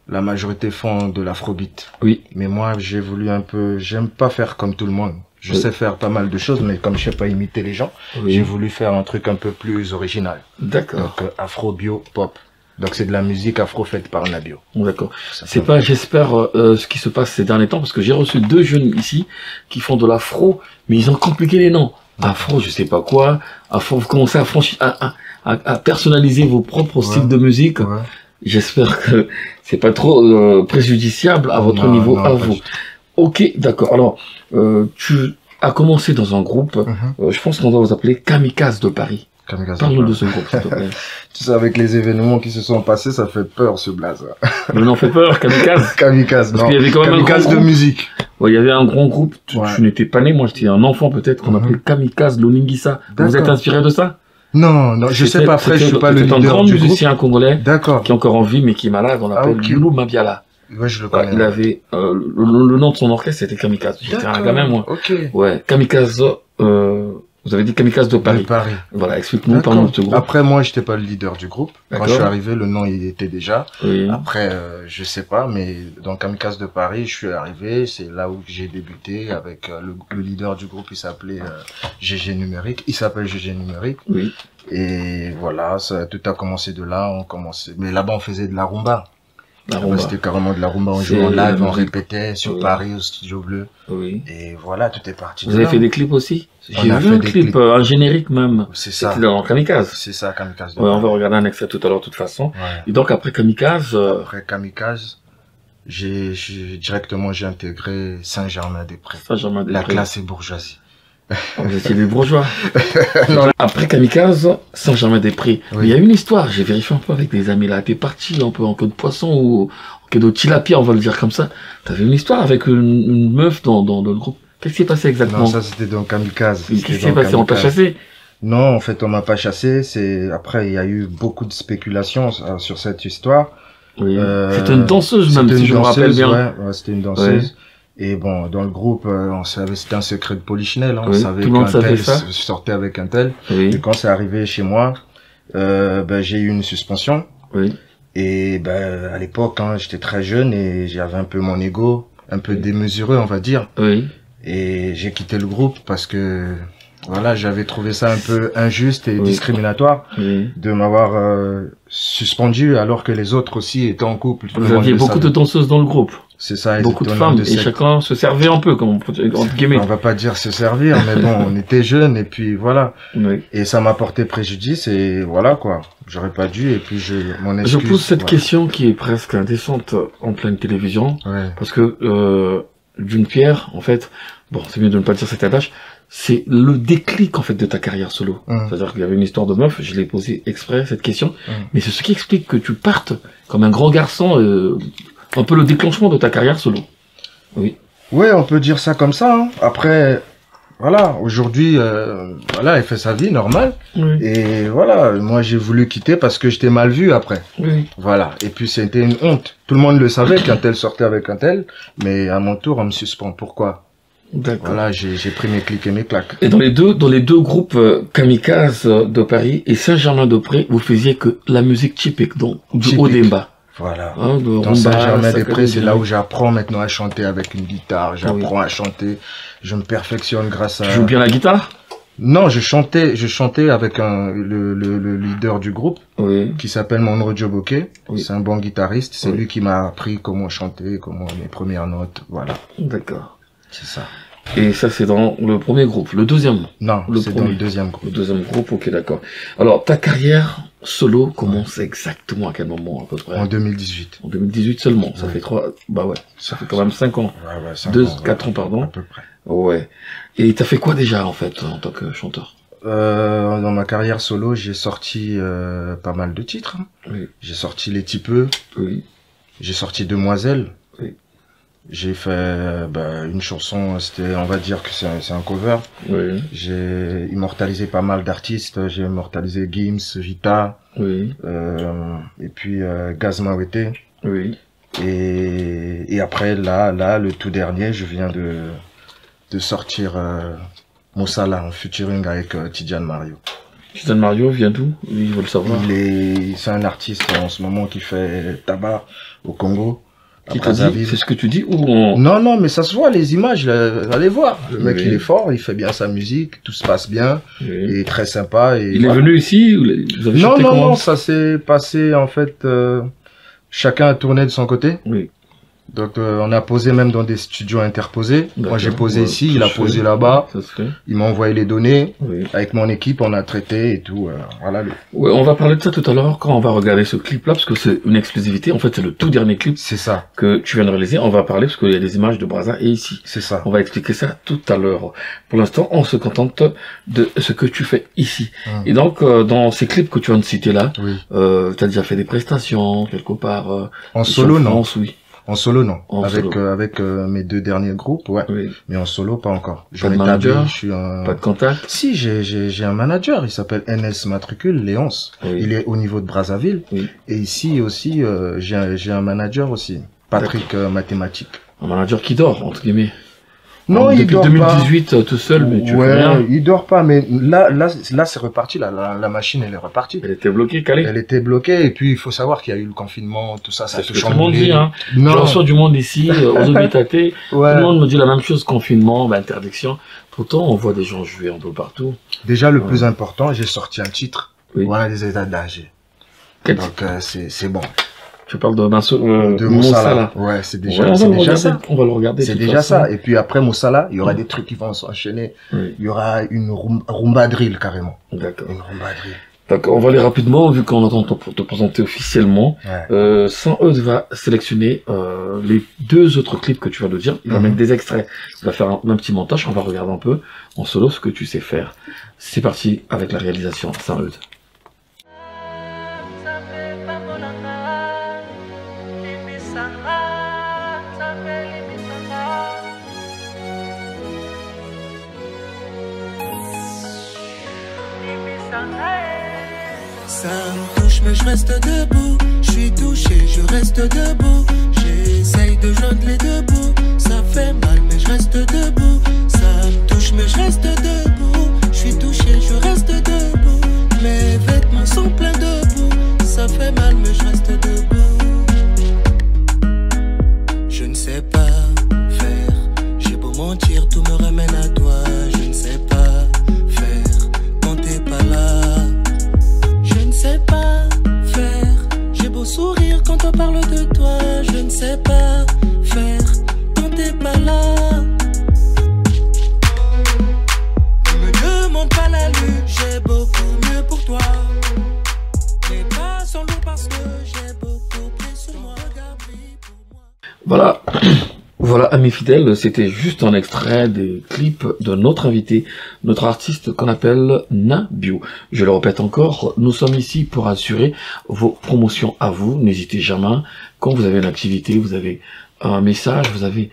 la majorité font de l'afrobeat. Oui. Mais moi, j'ai voulu un peu, j'aime pas faire comme tout le monde. Je sais faire pas mal de choses, mais comme je sais pas imiter les gens, Oui. j'ai voulu faire un truc un peu plus original. D'accord. Donc, afro, bio, pop. Donc, c'est de la musique afro faite par Nabio. D'accord. C'est pas, j'espère, ce qui se passe ces derniers temps, parce que j'ai reçu 2 jeunes ici qui font de l'afro, mais ils ont compliqué les noms. Afro, je sais pas quoi. Afro, vous commencez à franchir, à personnaliser vos propres Ouais. styles de musique. Ouais. J'espère que c'est pas trop préjudiciable à votre Non, niveau, non, à pas vous. du tout. Ok, d'accord. Alors, tu as commencé dans un groupe, Mhm. je pense qu'on doit vous appeler Kamikaze de Paris. Kamikaze. Parle-nous de ce groupe, s'il te plaît. Tu sais, avec les événements qui se sont passés, ça fait peur, ce blaze. Mais non, fait peur, Kamikaze. Kamikaze, Parce non. qu'il y avait quand même un Kamikaze grand de groupe. musique. Ouais, il y avait un grand groupe, tu Ouais. n'étais pas né, moi j'étais un enfant peut-être, qu'on Mhm. appelait Kamikaze Loningisa. Vous êtes D'accord. inspiré de ça? Non, non, je sais pas, après, je suis pas le C'est un leader grand du groupe. musicien congolais D'accord. qui est encore en vie mais qui est malade, on l'appelle ok. Yulu Mabiala. Ouais, je le Ouais, connais. il avait, le nom de son orchestre c'était Kamikaze. J'étais un gamin moi. Ok. Ouais, Kamikaze, vous avez dit Kamikaze de De Paris. Paris. Voilà, explique-nous, D'accord. parlons de ce groupe. Après, moi, j'étais pas le leader du groupe. Quand D'accord. je suis arrivé, le nom, il était déjà. Oui. Après, je sais pas, mais dans Kamikaze de Paris, je suis arrivé. C'est là où j'ai débuté avec le leader du groupe. Il s'appelait GG Numérique. Il s'appelle GG Numérique. Oui. Et voilà, ça, tout a commencé de là. On commençait. Mais là-bas, on faisait de la rumba. La Là-bas, rumba. C'était carrément de la rumba. On C'est jouait en la live, on musique. répétait sur Oui. Paris, au Studio Bleu. Oui. Et voilà, tout est parti Vous de avez là. fait des clips aussi? On J'ai a vu fait un des clip, clips. un générique même. C'est ça. C'était dans Kamikaze. C'est ça, Kamikaze de Ouais, on Paris. va regarder un extrait tout à l'heure de toute façon. Ouais. Et donc après Kamikaze, Après Kamikaze, directement j'ai intégré Saint-Germain-des-Prés. La classe et bourgeoisie. Vous étiez des bourgeois. Non. Après Kamikaze, Saint-Germain-des-Prés. Oui. Mais il y a une histoire, j'ai vérifié un peu avec des amis là. T'es parti un peu en queue de poisson ou en queue de tilapia, on va le dire comme ça. T'avais une histoire avec une meuf dans le groupe. Qu'est-ce qui s'est passé exactement? Non, ça c'était dans Kamikaze. Qu'est-ce C'était qui s'est dans passé? On t'a Kamikaze. chassé? Non, en fait, on m'a pas chassé. Après, il y a eu beaucoup de spéculations sur cette histoire. Oui. Euh, C'était une danseuse même, C'était si une je me rappelle danseuse, bien. ouais, c'était une danseuse. Et bon, dans le groupe, on savait, c'était un secret de polichinelle. Hein, on Oui, savait tout le monde qu'un savait tel ça. sortait avec un tel. Oui. Et quand c'est arrivé chez moi, j'ai eu une suspension. Oui. Et à l'époque, hein, j'étais très jeune et j'avais un peu mon ego, un peu démesuré, on va dire. Oui. Et j'ai quitté le groupe parce que voilà, j'avais trouvé ça un peu injuste et Oui. discriminatoire Oui. de m'avoir suspendu alors que les autres aussi étaient en couple. Tout le Vous monde aviez le beaucoup de savait. danseuses dans le groupe. C'est ça, Beaucoup de ils étaient au femmes. nombre Et sept. chacun se servait un peu, comme entre guillemets. On va pas dire se servir, mais bon, on était jeunes et puis voilà. Oui. Et ça m'a porté préjudice et voilà quoi. J'aurais pas dû et puis mon Je excuse. pose cette voilà. question qui est presque indécente en pleine télévision. Ouais. Parce que d'une pierre, en fait, bon, c'est mieux de ne pas dire cette attache, c'est le déclic en fait de ta carrière solo. C'est-à-dire qu'il y avait une histoire de meuf, je l'ai posé exprès cette question, mais c'est ce qui explique que tu partes comme un grand garçon, un peu le déclenchement de ta carrière solo. Oui. Ouais, on peut dire ça comme ça. Hein. Après, voilà, aujourd'hui, voilà, elle fait sa vie normale. Oui. Et voilà, moi j'ai voulu quitter parce que j'étais mal vu après. Oui. Voilà. Et puis c'était une honte. Tout le monde le savait qu'un tel sortait avec un tel, mais à mon tour on me suspend. Pourquoi? D'accord. Voilà, j'ai pris mes clics et mes claques. Et dans les deux groupes Kamikaze de Paris et Saint-Germain-de-Prés, vous faisiez que la musique typique, donc du Typique. haut d'Emba. Voilà. Hein, de Dans rumba, Saint-Germain-des-Prés, c'est là où sakadélie. j'apprends maintenant à chanter avec une guitare. J'apprends à chanter. Je me perfectionne grâce à. Tu joues bien la guitare? Non, je chantais avec le leader du groupe Oui. qui s'appelle Monro Djoboke. Oui. C'est un bon guitariste. C'est Oui. lui qui m'a appris comment chanter, comment mes premières notes. Voilà. D'accord. C'est ça. Et ça, c'est dans le premier groupe. Le deuxième? Non, Le c'est dans premier. le deuxième Le groupe. deuxième groupe, ok, d'accord. Alors, ta carrière solo commence exactement à quel moment, à peu près? En 2018. En 2018 seulement. Ça Ouais. fait bah ouais. Ça fait quand même 5 ans. Ouais, ouais, 5 2, ans, 4 ans, à pardon. peu près. Ouais. Et t'as fait quoi déjà, en fait, en tant que chanteur? Dans ma carrière solo, j'ai sorti pas mal de titres. Hein. Oui. J'ai sorti Les Tipeux, Oui. j'ai sorti Demoiselle. Oui. J'ai fait une chanson, c'était, on va dire que c'est un cover. Oui. J'ai immortalisé pas mal d'artistes. J'ai immortalisé Gims, Vita, Oui. et puis Gaz Mawete. Oui. Et après, là, le tout dernier, je viens de sortir Mossala en featuring avec Tidjane Mario. Tidjane Mario vient d'où? Il veut le savoir. C'est un artiste en ce moment qui fait tabac au Congo. Qui t'a dit? C'est ce que tu dis ou on... Non, mais ça se voit, les images, là, allez voir. Le mec, Oui. il est fort, il fait bien sa musique, tout se passe bien, Oui. il est très sympa. Et Il est voilà. venu ici? Vous avez chanté comment? Non, ça s'est passé, en fait, chacun a tourné de son côté. Oui. Donc, on a posé même dans des studios interposés. Moi, j'ai D'accord. posé Ouais, ici, ça il a se posé fait. là-bas. Ça se fait. Il m'a envoyé les données. Oui. Avec mon équipe, on a traité et tout. Voilà. Ouais, on va parler de ça tout à l'heure quand on va regarder ce clip-là, parce que c'est une exclusivité. En fait, c'est le tout dernier clip C'est ça, que tu viens de réaliser. On va parler parce qu'il y a des images de Brazza et ici. c'est ça. On va expliquer ça tout à l'heure. Pour l'instant, on se contente de ce que tu fais ici. Et donc, dans ces clips que tu viens de citer là, Oui. tu as déjà fait des prestations quelque part En ici solo, non. France, oui. En solo, non. En avec solo. avec mes deux derniers groupes, ouais. Oui. Mais en solo, pas encore. Pas de manager? Je suis un... Pas de contact. Si, j'ai un manager. Il s'appelle NS Matricule, Léonce. Oui. Il est au niveau de Brazzaville. Oui. Et ici aussi, j'ai un manager aussi. Patrick Mathématique. Un manager qui dort, entre guillemets. Non, Alors, il depuis dort 2018, tout seul, mais tu fais ouais, rien. il dort pas. Mais là, c'est reparti. La machine, elle est repartie. Elle était bloquée, calée. Elle était bloquée. Et puis, il faut savoir qu'il y a eu le confinement, tout ça, ça a C'est ce tout que tout le monde chamboulé. dit, hein. Je Non, reçois du monde ici, aux Obitatés. Tout ouais. le monde me dit la même chose, confinement, interdiction. Pourtant, on voit des gens jouer un peu partout. Déjà, le Ouais. plus important, j'ai sorti un titre. Oui. Voilà, des états d'âge. Quel Donc, c'est bon. Tu parles de De Moussala. Ouais, c'est Ouais, déjà, on va c'est le déjà regarder. ça. On va le regarder. C'est de toute déjà façon. ça. Et puis après Moussala, il y aura Mm. des trucs qui vont s'enchaîner. Oui, Il y aura une rumba drill carrément. d'accord. Une rumba drill. D'accord, on va aller rapidement, vu qu'on attend pour te présenter officiellement. Ouais. Sans eux va sélectionner les deux autres clips que tu vas nous dire. Il va Mhm. mettre des extraits. Il va faire un petit montage. On va regarder un peu en solo ce que tu sais faire. C'est parti avec la réalisation. Saint-Eudes. Ça me touche mais je reste debout. Je suis touché, je reste debout. J'essaye de joindre les deux bouts. Ça fait mal mais je reste debout. Ça me touche mais je reste debout. Je suis touché, je reste debout. Mes vêtements sont pleins de boue. Ça fait mal mais je reste debout. Je ne sais pas faire. J'ai beau mentir, tout me ramène à toi. Je ne sais pas faire quand t'es pas là. Je ne sais pas faire. J'ai beau sourire quand on parle de toi. Je ne sais pas faire quand t'es pas là. Ne me demande pas la lune. J'ai beaucoup mieux pour toi. Mais pas sans l'eau parce que j'ai beaucoup pris sur moi. Regarde, brille pour moi. Voilà. Voilà, amis fidèles, c'était juste un extrait des clips de notre invité, notre artiste qu'on appelle Nabio. Je le répète encore, nous sommes ici pour assurer vos promotions à vous. N'hésitez jamais, quand vous avez une activité, vous avez un message, vous avez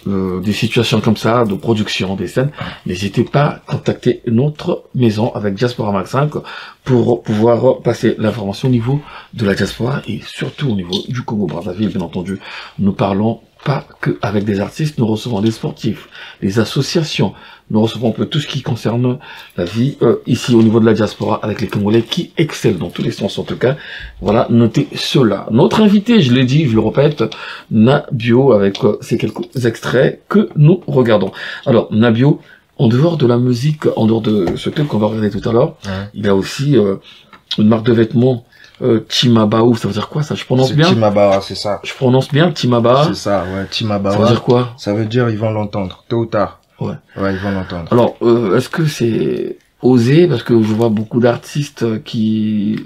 des situations comme ça, de production, des scènes, n'hésitez pas à contacter notre maison avec Diaspora Max 5 pour pouvoir passer l'information au niveau de la diaspora et surtout au niveau du Congo-Brazzaville, bien entendu. Nous parlons pas que avec des artistes, nous recevons des sportifs, les associations, nous recevons un peu tout ce qui concerne la vie ici au niveau de la diaspora avec les Congolais qui excellent dans tous les sens en tout cas. Voilà, notez cela. Notre invité, je l'ai dit, je le répète, Nabio avec ces quelques extraits que nous regardons. Alors Nabio, en dehors de la musique, en dehors de ce clip qu'on va regarder tout à l'heure, Ouais. il a aussi une marque de vêtements Timabaou, ça veut dire quoi ça? Je prononce C'est bien? Timaba, c'est ça. Je prononce bien Timaba. C'est ça, ouais. Timaba. Ça veut dire quoi? Ça veut dire ils vont l'entendre, tôt ou tard. Ouais. Ouais, ils vont l'entendre. Alors, est-ce que c'est osé? Parce que je vois beaucoup d'artistes qui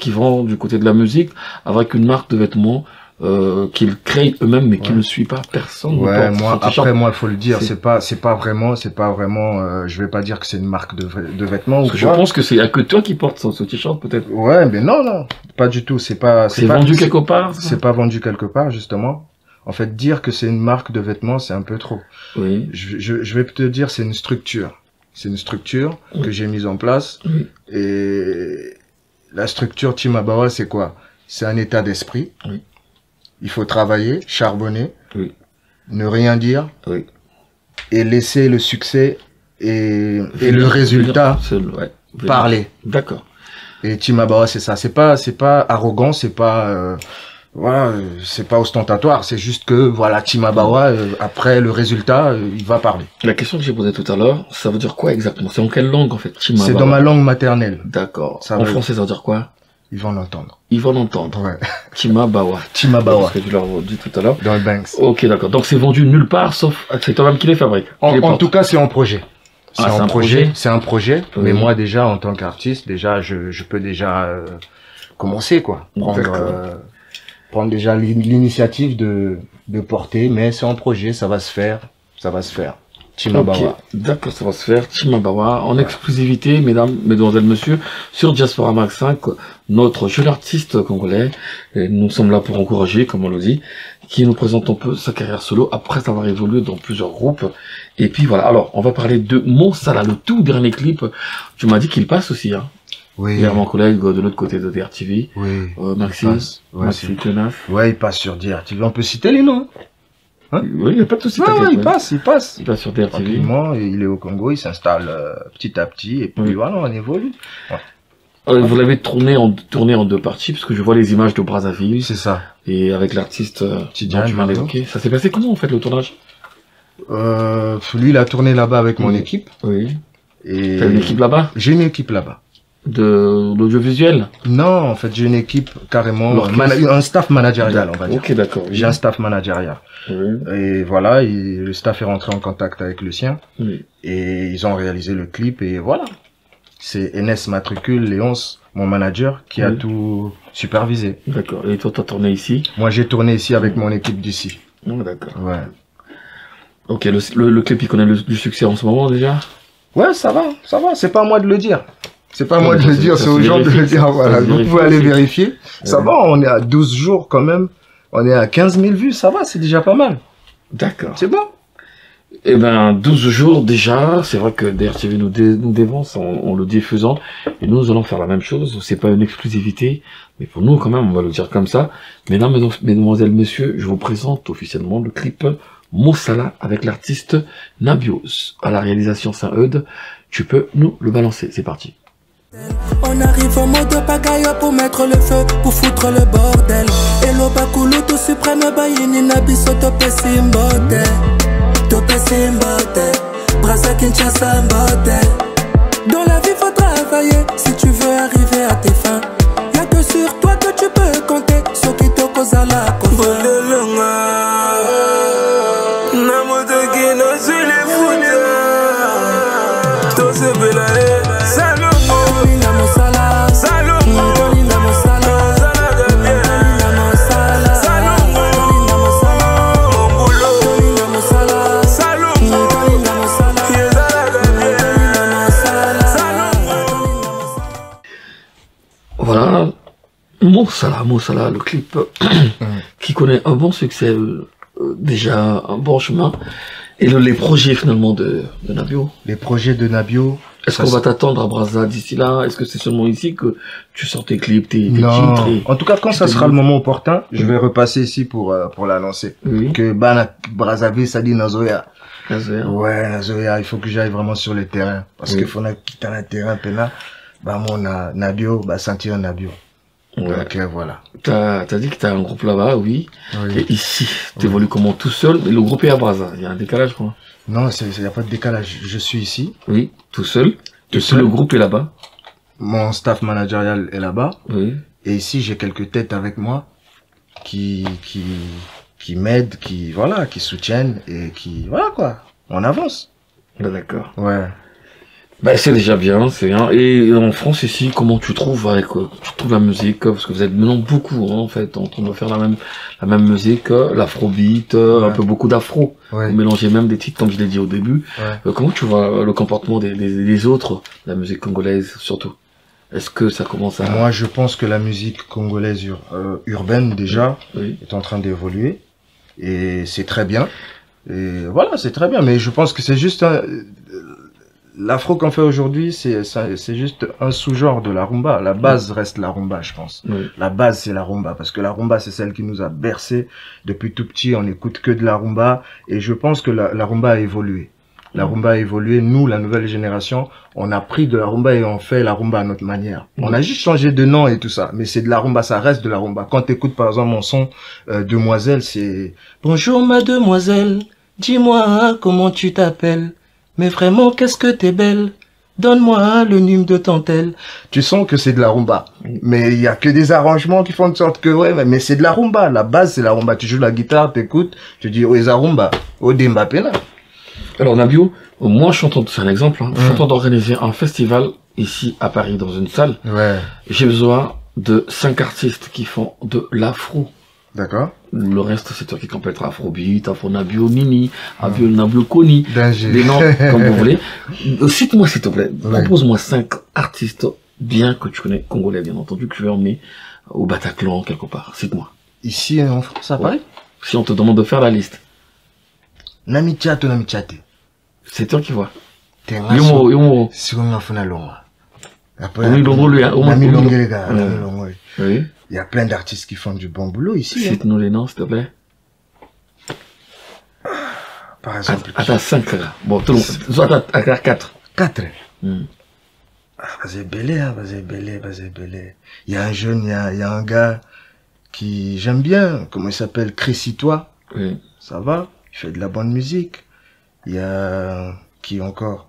vont du côté de la musique avec une marque de vêtements qu'ils créent eux-mêmes, mais qui ne suit pas personne. Ouais, ne porte moi, son t-shirt. après, moi, faut le dire, C'est- c'est pas vraiment, je vais pas dire que c'est une marque de vêtements ou Parce que je quoi. pense que c'est à que toi qui portes ce t-shirt, peut-être. Ouais, mais non, pas du tout, C'est pas, vendu quelque part. ça c'est pas vendu quelque part, justement. En fait, dire que c'est une marque de vêtements, c'est un peu trop. Oui. Je vais te dire, c'est une structure. C'est une structure que j'ai mise en place. Oui. Et la structure Team Abawa, c'est quoi? C'est un état d'esprit. Oui. Il faut travailler, charbonner, Oui. ne rien dire Oui. et laisser le succès et le résultat Ouais. parler. D'accord. Et Team Abawa, c'est ça. C'est pas arrogant, c'est pas voilà, c'est pas ostentatoire. C'est juste que voilà, Team Abawa, après le résultat, il va parler. La question que j'ai posée tout à l'heure, ça veut dire quoi exactement? C'est en quelle langue en fait? Team C'est Abawa. dans ma langue maternelle. D'accord. Ça En veut- français, ça veut dire quoi? Ils vont l'entendre. Ils vont l'entendre. Ouais. Team Abawa. Team Abawa. Ce que tu leur as dit tout à l'heure. Dans le Banks. Ok, d'accord. Donc c'est vendu nulle part, sauf c'est toi-même qui les fabrique. Qui les En porte. tout cas, c'est en projet. C'est Ah, c'est un un projet. projet. C'est un projet. Oui. Mais moi, déjà, en tant qu'artiste, déjà, je peux déjà commencer, quoi. D'accord. Prendre déjà l'initiative de porter. Mais c'est en projet, ça va se faire. Ça va se faire. Team Ok, Abawa. d'accord, ça va se faire. Team Abawa, en exclusivité, mesdames, mesdemoiselles, messieurs, sur Diaspora Mag 5, notre jeune artiste congolais, et nous sommes là pour encourager, comme on le dit, qui nous présente un peu sa carrière solo après avoir évolué dans plusieurs groupes. Et puis voilà, alors, on va parler de Mon Salah, le tout dernier clip. Tu m'as dit qu'il passe aussi, hein. Oui. Il y a mon collègue de l'autre côté de DRTV, Oui. Maxi, Il passe. Ouais, Maxi Tenaf. ouais, il passe sur DRTV. On peut citer les noms. Hein? Oui, il n'y a pas de souci. Ouais, t'inquiète, ouais, il ouais. passe, il passe. Il passe sur DRTV. Tranquillement, il est au Congo, il s'installe petit à petit, et puis Oui. voilà, on évolue. Vous l'avez tourné en deux parties, parce que je vois les images de Brazzaville, C'est ça. et avec l'artiste Tidiane, dont tu m'as Mario. évoqué. Ça s'est passé comment, en fait, le tournage? Lui, il a tourné là-bas avec mon Oui. équipe. Oui. Et T'as une équipe là-bas? j'ai une équipe là-bas. De l'audiovisuel? Non, en fait, j'ai une équipe carrément, L'orchestre. un staff managérial, on va dire. Ok, d'accord. J'ai un staff managérial. Oui. Et voilà, le staff est rentré en contact avec le sien. Oui. Et ils ont réalisé le clip, et voilà. C'est Enes Matricule, Léonce, mon manager, qui a Oui. tout supervisé. D'accord. Et toi, t'as tourné ici? Moi, j'ai tourné ici avec mon équipe d'ici. Oh, d'accord. Ouais. Ok, le clip, il connaît du succès en ce moment, déjà? Ouais, ça va. C'est pas à moi de le dire. C'est pas à Non, moi mais de le ça dire, se c'est aux gens de vérifie, le dire. ça Voilà, se vous vérifie pouvez aller aussi. vérifier. Ça Ouais. va, on est à 12 jours quand même. On est à 15 000 vues, ça va, c'est déjà pas mal. D'accord. C'est bon. Eh ben, 12 jours déjà, c'est vrai que DRTV nous dévance en le diffusant, et nous allons faire la même chose, c'est pas une exclusivité, mais pour nous quand même, on va le dire comme ça. Mesdames, mesdemoiselles, messieurs, je vous présente officiellement le clip Mon Salah avec l'artiste Nabios. À la réalisation Saint-Eudes, tu peux nous le balancer, c'est parti. On arrive en mode pagaille pour mettre le feu, pour foutre le bordel. Et le bakulu tout suprême bayini nabiso tope simbote. Tope simbote. Brasa Kinshasa mbote. Dans la vie faut travailler si tu veux arriver à tes fins. Y'a que sur toi que tu peux compter. Ce qui te cause à la cause. Voilà, Mon Salah, le clip qui connaît un bon succès, déjà un bon chemin, et les projets finalement de Nabio. Les projets de Nabio. Est-ce qu'on va t'attendre à Brazza d'ici là? Est-ce que c'est seulement ici que tu sors tes clips, tes Non. titres et... En tout cas, quand ça te sera dis- le moment opportun, je vais repasser ici pour l'annoncer. Oui, Que Brazzaville, ça dit Nazoya. laser. Ouais, Nazoya, il faut que j'aille vraiment sur le terrain. Parce Oui. qu'il faut quitter le terrain, pena. Bah, mon Nabio, bah, sentir Nabio. Ouais. Donc, voilà. T'as dit que t'as un groupe là-bas, oui. Oui. Et ici, t'évolues comment tout seul? Mais le groupe est à Brazza. Il y a un décalage, quoi. Non, il n'y a pas de décalage. Je suis ici. Oui, tout seul. Tout Et seul. le groupe est là-bas. Mon staff managérial est là-bas. Oui. Et ici, j'ai quelques têtes avec moi qui m'aident, qui soutiennent et qui, voilà quoi. On avance. Là, d'accord. Ouais. Bah, c'est déjà bien, c'est bien. Et en France ici, comment tu trouves la musique, parce que vous êtes maintenant beaucoup, hein, en fait, en train de faire la même musique, l'afrobeat, un peu beaucoup d'afro. Ouais. Vous mélangez même des titres, comme je l'ai dit au début. Ouais. Comment tu vois le comportement des autres, la musique congolaise surtout? Est-ce que ça commence à... Moi, je pense que la musique congolaise urbaine, déjà, Oui. est en train d'évoluer. Et c'est très bien. Et voilà, c'est très bien. Mais je pense que c'est juste l'afro qu'on fait aujourd'hui, c'est juste un sous-genre de la rumba. La base reste la rumba, je pense. Oui. La base, c'est la rumba. Parce que la rumba, c'est celle qui nous a bercé. Depuis tout petit, on n'écoute que de la rumba. Et je pense que la rumba a évolué. La rumba a évolué. Nous, la nouvelle génération, on a pris de la rumba et on fait la rumba à notre manière. On a juste changé de nom et tout ça. Mais c'est de la rumba, ça reste de la rumba. Quand tu écoutes, par exemple, mon son Demoiselle, c'est « Bonjour, ma demoiselle. Dis-moi comment tu t'appelles. Mais vraiment, qu'est-ce que t'es belle. Donne-moi le nume de tantelle. » Tu sens que c'est de la rumba. Mais il y a que des arrangements qui font de sorte que, ouais, mais c'est de la rumba. La base, c'est la rumba. Tu joues la guitare, t'écoutes, tu dis « Oh, rumba. Oh, Demba Pena. » Alors Nabio, moi je suis en train de, c'est un exemple, hein, je suis en train d'organiser un festival ici à Paris dans une salle. Ouais. J'ai besoin de 5 artistes qui font de l'afro. D'accord. Le reste, c'est toi qui complète Afrobeat, Afro Nabio Nini, Nabio Nabio Koni, Danger. des noms comme vous voulez. Cite-moi s'il te plaît, Ouais. propose-moi 5 artistes bien que tu connais, congolais bien entendu, que je vais emmener au Bataclan quelque part. Cite-moi. Ici en France, à Paris. Si on te demande de faire la liste, Nami Tchato, Nami Tchate. c'est toi qui vois. Tengaso. Yomo. Si on a fait la longue. Après, Nami Longo, lui, hein. Nami Longue, les gars. Ouais. Nami Longue. Oui. Il y a plein d'artistes qui font du bon boulot ici. Hein. Cite-nous les noms, s'il te plaît. Par exemple. Attends, 5 là. Bon, tout le monde. Soit à 4. 4. Hmm. Vas-y, belé, hein, vas-y, belé, vas-y, belé. Il y a un jeune, il y a un gars qui, j'aime bien, comment il s'appelle, Cressitois. Oui. Ça va, il fait de la bonne musique. Il y a, qui encore?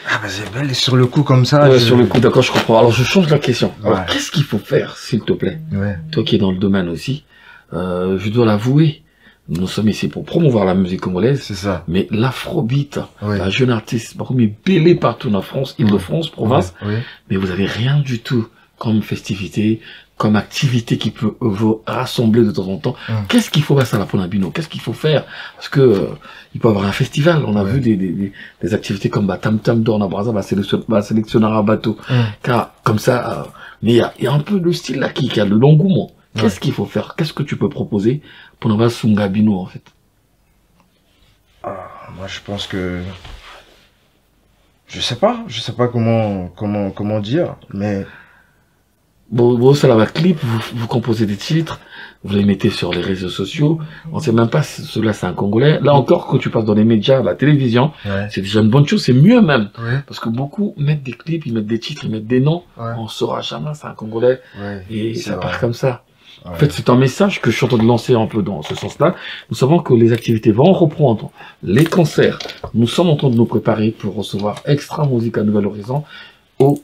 Ah, vas-y, belé, sur le coup, comme ça. Ouais, sur le coup, d'accord, je comprends. Alors, je change la question. Alors, Ouais. qu'est-ce qu'il faut faire, s'il te plaît? Ouais. Toi qui es dans le domaine aussi, je dois l'avouer, nous sommes ici pour promouvoir la musique congolaise, C'est ça. mais l'afrobeat, Ouais. la jeune artiste, par contre, est bélé partout en France, Île-de-France, province, Oui. mais vous avez rien du tout comme festivité, comme activité qui peut vous rassembler de temps en temps. Qu'est-ce qu'il faut faire ça la Ponabino? Qu'est-ce qu'il faut faire? Parce que il peut y avoir un festival. On a vu des activités comme Tam Tam d'Or, Braza va sélectionner un bateau. Car comme ça, mais il y a un peu le style là qui a le l'engouement. Qu'est-ce qu'il faut faire? Qu'est-ce que tu peux proposer pour avoir Sungabino en fait? Moi, je pense que, je sais pas comment dire, mais Bon, ça là va clip, vous composez des titres, vous les mettez sur les réseaux sociaux, on sait même pas si cela c'est un Congolais. Là encore, quand tu passes dans les médias, la télévision, ouais. c'est déjà une bonne chose, c'est mieux même. Ouais. Parce que beaucoup mettent des clips, ils mettent des titres, ils mettent des noms, Ouais. on saura jamais c'est un Congolais, Ouais. et C'est ça vrai. part comme ça. Ouais. En fait, c'est un message que je suis en train de lancer un peu dans ce sens-là. Nous savons que les activités vont reprendre, les concerts. Nous sommes en train de nous préparer pour recevoir Extra Musique à Nouvel Horizon au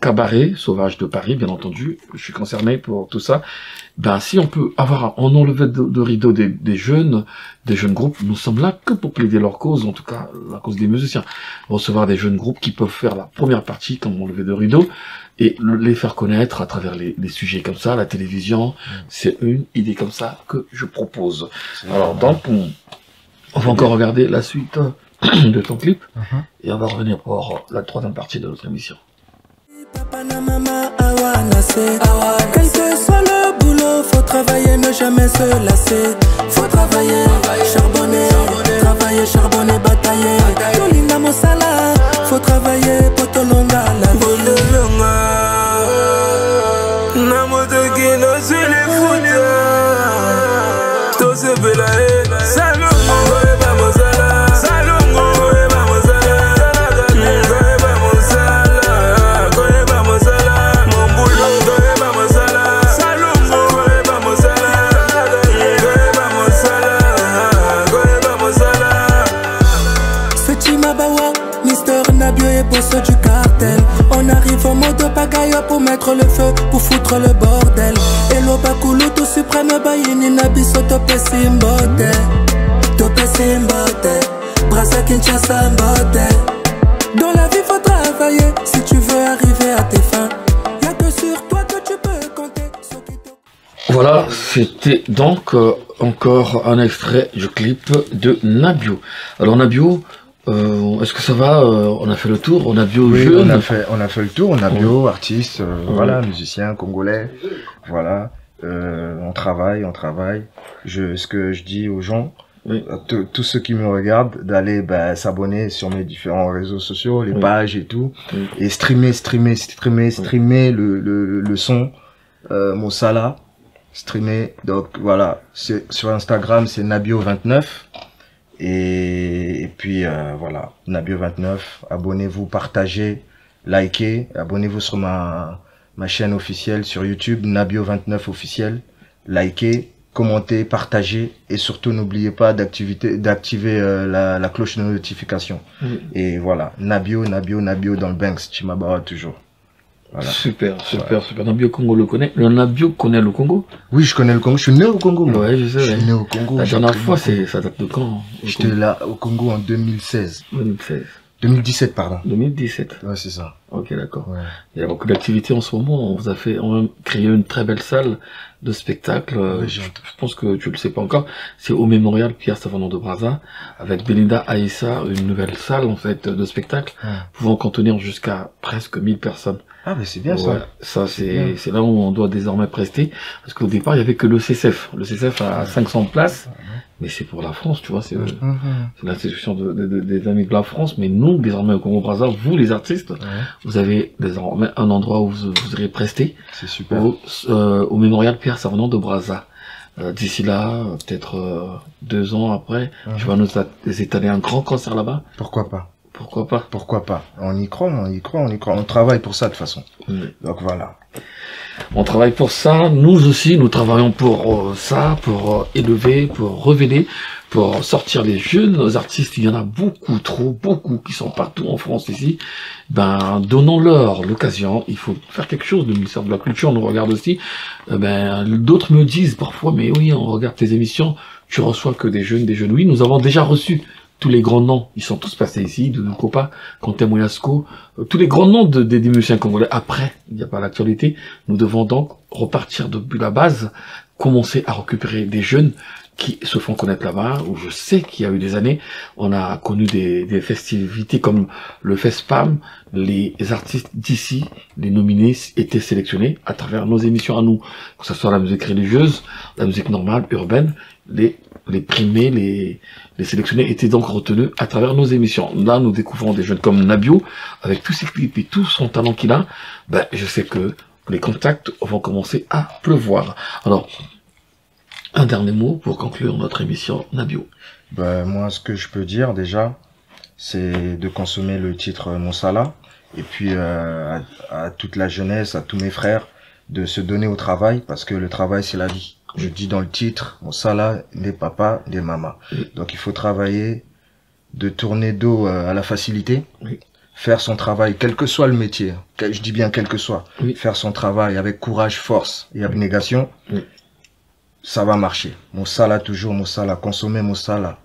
cabaret Sauvage de Paris, bien entendu. Je suis concerné pour tout ça. Ben, si on peut avoir en enlevé de rideau des jeunes groupes, nous sommes là que pour plaider leur cause, en tout cas, la cause des musiciens. Recevoir des jeunes groupes qui peuvent faire la première partie, comme enlevé de rideau, et les faire connaître à travers les sujets comme ça, la télévision. C'est une idée comme ça que je propose. Alors, donc, on va encore regarder la suite de ton clip, et on va revenir pour la troisième partie de notre émission. Papa na maman awana se quel que soit le boulot, faut travailler, ne jamais se lasser. Faut travailler, charbonner, travailler, charbonner, batailler. Tolinga mosala, faut travailler, potolonga la bolonga. Namoto kino sur les fouteurs. Tout se belaye, salon, goeba mosala, salon, goeba mosala, goeba mosala, goeba mosala, mon boulot, goeba mosala, salon, goeba mosala, goeba mosala, goeba mosala. C'est Mabawa, Mister Nabio et boss du cartel. On arrive en mode pagaille pour mettre le feu, pour foutre le bordel. Et l'obakulu tout suprême bayini nabiso tope simbote. Tope simbote. Brazzaville, Kinshasa, Mbote. Dans la vie, faut travailler si tu veux arriver à tes fins. Y'a que sur toi que tu peux compter. Voilà, c'était donc encore un extrait du clip de Nabio. Alors Nabio, est-ce que ça va? On a fait le tour, Nabio Oui, jeune. on a fait le tour, Nabio, artiste, voilà, musicien congolais, voilà, on travaille. Ce que je dis aux gens, Oui. tous ceux qui me regardent, d'aller s'abonner sur mes différents réseaux sociaux, les pages et tout, et streamer le son, Mosala, streamer. Donc voilà, sur Instagram c'est Nabio29 et puis voilà, Nabio29. Abonnez-vous, partagez, likez, abonnez-vous sur ma chaîne officielle sur YouTube, Nabio29 officiel. Likez, commentez, partagez et surtout n'oubliez pas d'activer la cloche de notification. Et voilà, Nabio dans le Banks, Chimabara toujours. Voilà. Super. Nabio Congo le connaît. Le Nabio connaît le Congo? Oui, je connais le Congo. Je suis né au Congo, moi. Ouais, je sais. Je suis né au Congo. La dernière fois, ça date de quand? J'étais là au Congo en 2016. 2017, pardon. 2017. Ouais, c'est ça. Ok, d'accord. Ouais. Il y a beaucoup d'activités en ce moment. On a créé une très belle salle de spectacle. Je pense que tu le sais pas encore. C'est au Mémorial Pierre Savanant de Brazza, avec Belinda Aïssa, une nouvelle salle, en fait, de spectacle, pouvant contenir jusqu'à presque 1000 personnes. Ah, mais c'est bien ça. C'est là où on doit désormais prester. Parce qu'au départ, il y avait que le CCF. Le CCF a 500 places. Mais c'est pour la France, tu vois, c'est l'institution des amis de la France. Mais nous, désormais, au Congo-Brazza, vous, les artistes, vous avez désormais un endroit où vous irez prester. C'est super. Au Mémorial Pierre Savanant de Brazza. D'ici là, peut-être 2 ans après, tu vas nous étaler un grand concert là-bas. Pourquoi pas? Pourquoi pas? On y croit. On travaille pour ça de toute façon. Donc voilà. On travaille pour ça. Nous aussi, nous travaillons pour ça, pour élever, pour révéler, pour sortir les jeunes artistes. Il y en a beaucoup qui sont partout en France ici. Donnons-leur l'occasion. Il faut faire quelque chose. Le ministère de la Culture nous regarde aussi. D'autres me disent parfois, mais oui, on regarde tes émissions, tu reçois que des jeunes. Oui, nous avons déjà reçu tous les grands noms, ils sont tous passés ici, de Copa, Quentin Moyasco, tous les grands noms des musiciens congolais. Après, il n'y a pas l'actualité. Nous devons donc repartir depuis la base, commencer à récupérer des jeunes qui se font connaître là-bas, où je sais qu'il y a eu des années, on a connu des festivités comme le FESPAM, les artistes d'ici, les nominés étaient sélectionnés à travers nos émissions à nous, que ce soit la musique religieuse, la musique normale, urbaine, les primés, les sélectionnés étaient donc retenus à travers nos émissions. Là, nous découvrons des jeunes comme Nabio, avec tous ses clips et tout son talent qu'il a. Je sais que les contacts vont commencer à pleuvoir. Alors, un dernier mot pour conclure notre émission, Nabio. Moi, ce que je peux dire déjà, c'est de consommer le titre Mosala, et puis à toute la jeunesse, à tous mes frères, de se donner au travail, parce que le travail, c'est la vie. Je dis dans le titre, Mosala, des papas, des mamas. Donc il faut travailler, de tourner dos à la facilité, faire son travail, quel que soit le métier, je dis bien quel que soit, faire son travail avec courage, force et abnégation, ça va marcher. Mosala toujours, Mosala, consommer Mosala.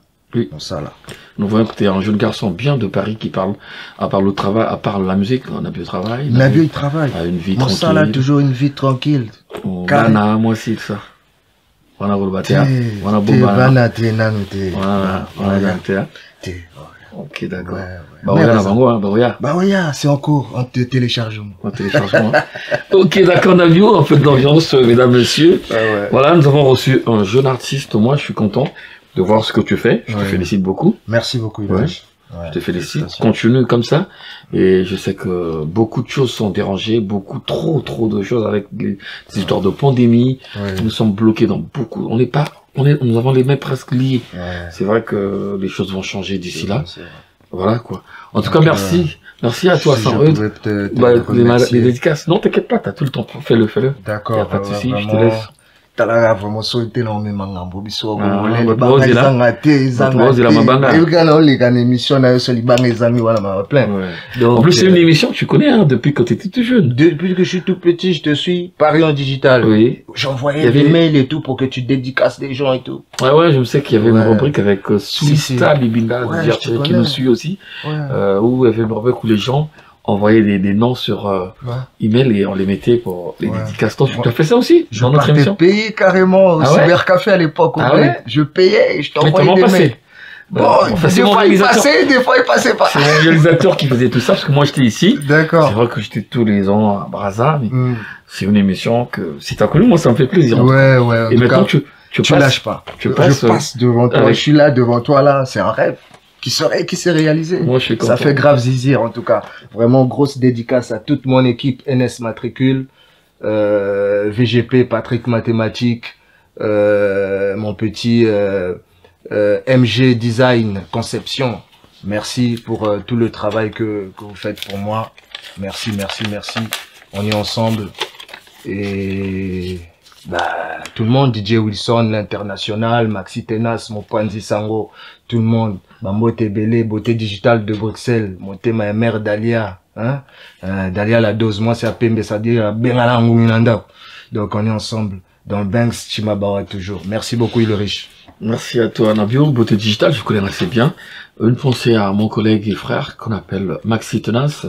Mosala. Nous voyons que tu es un jeune garçon bien de Paris qui parle, à part le travail, à part la musique, Nabio travaille. Nabio il travaille. A une vie Mosala tranquille. toujours une vie tranquille. Ghana, moi aussi, ça. Wana Golbatea, Wana Ok, d'accord. Baroya, c'est en cours, en téléchargement. Ok, d'accord, Nabio, un peu d'ambiance, mesdames, messieurs. Voilà, nous avons reçu un jeune artiste. Moi, je suis content de voir ce que tu fais. Je te félicite beaucoup. Merci beaucoup, Ibrahim. Je te félicite. Continue comme ça. Et je sais que beaucoup de choses sont dérangées, trop de choses avec des histoires de pandémie. Nous sommes bloqués dans beaucoup. Nous avons les mains presque liées. C'est vrai que les choses vont changer d'ici là. Voilà, quoi. En tout cas, merci. Merci à toi, Saint-Eudes. Les dédicaces. Non, t'inquiète pas, t'as tout le temps. Fais-le. D'accord. Y a pas de souci, je te laisse. T'as vraiment sauté dans mes mangambo, biso, Ah, les bah, bangs, Bozila. ils ont raté, ils ont Bozila, raté. Mabanga. Et quand les gars, émission, là, sur les bangs, les amis, voilà, m'a plein. Ouais. Donc, En plus, c'est une émission que tu connais hein, depuis que tu étais tout jeune. depuis que je suis tout petit, je te suis, Paris en digital. Oui. Il J'envoyais y avait- des mails et tout pour que tu dédicaces des gens et tout. Ouais, je sais qu'il y avait Ouais. une rubrique avec Soulista Si. Bibinda, Ouais, DJ je te qui connais. nous suit aussi, Ouais. où il y avait une rubrique où les gens envoyaient des noms sur Ouais. email et on les mettait pour les Ouais. dédicaces. Toi, tu Ouais. as fait ça aussi Je dans notre partais émission? payer carrément au Ah ouais cybercafé à l'époque. au Ah bled. ouais Je payais et je Mais t'envoyais comment des passer mails. Bon, Enfin, c'est des mon fois il réalisateur. passait, des fois il passait pas. C'est mon réalisateur qui faisait tout ça parce que moi j'étais ici. C'est D'accord. vrai que j'étais tous les ans à Brazza, mais Mm. c'est une émission que si t'as connu, moi ça me fait plaisir. Ouais, ouais. en Et tout maintenant cas, tu tu passes, lâches pas. tu Je passes, passe devant toi. avec- Je suis là devant toi là. C'est un rêve qui s'est réalisé. Moi je suis content. Ça fait grave zizir en tout cas. Vraiment grosse dédicace à toute mon équipe NS Matricule, VGP Patrick Mathématiques, mon petit MG Design Conception. Merci pour tout le travail que vous faites pour moi. Merci, merci, merci. On est ensemble. Et bah, tout le monde, DJ Wilson, l'international, Maxi Tenas, mon Panzi Sango, tout le monde. Bambote Belé, Beauté Digitale de Bruxelles, Monté ma mère Dalia, hein? Dalia la dose, moi c'est à Pembe, c'est-à-dire Bengala Nguminanda. Donc on est ensemble dans le Banks Chimabawa toujours. Merci beaucoup, il est riche. Merci à toi Nabio, Beauté Digitale, je connais assez bien. Une pensée à mon collègue et frère qu'on appelle Maxi Tenas.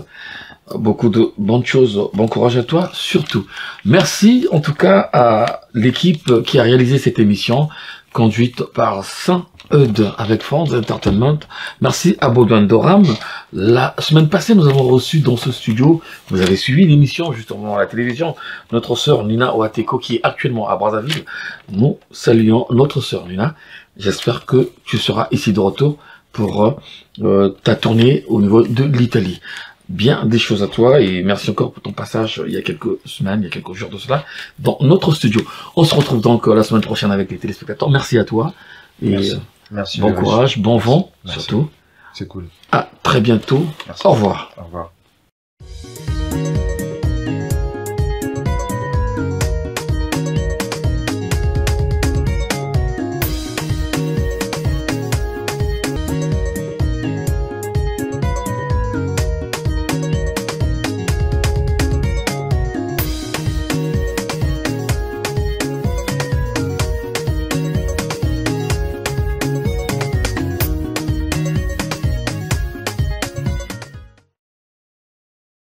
Beaucoup de bonnes choses, bon courage à toi surtout. Merci en tout cas à l'équipe qui a réalisé cette émission, conduite par Saint-Eudes avec France Entertainment. Merci à Baudouin Doram. La semaine passée, nous avons reçu dans ce studio, vous avez suivi l'émission justement à la télévision, notre sœur Nina Oateko qui est actuellement à Brazzaville. Nous saluons notre sœur Nina. J'espère que tu seras ici de retour pour ta tournée au niveau de l'Italie. Bien des choses à toi et merci encore pour ton passage il y a quelques semaines, il y a quelques jours de cela, dans notre studio. On se retrouve donc la semaine prochaine avec les téléspectateurs. Merci à toi et Merci. Merci. bon il est riche. courage, bon vent Merci. surtout. C'est cool. À très bientôt. Merci. Au revoir. Au revoir.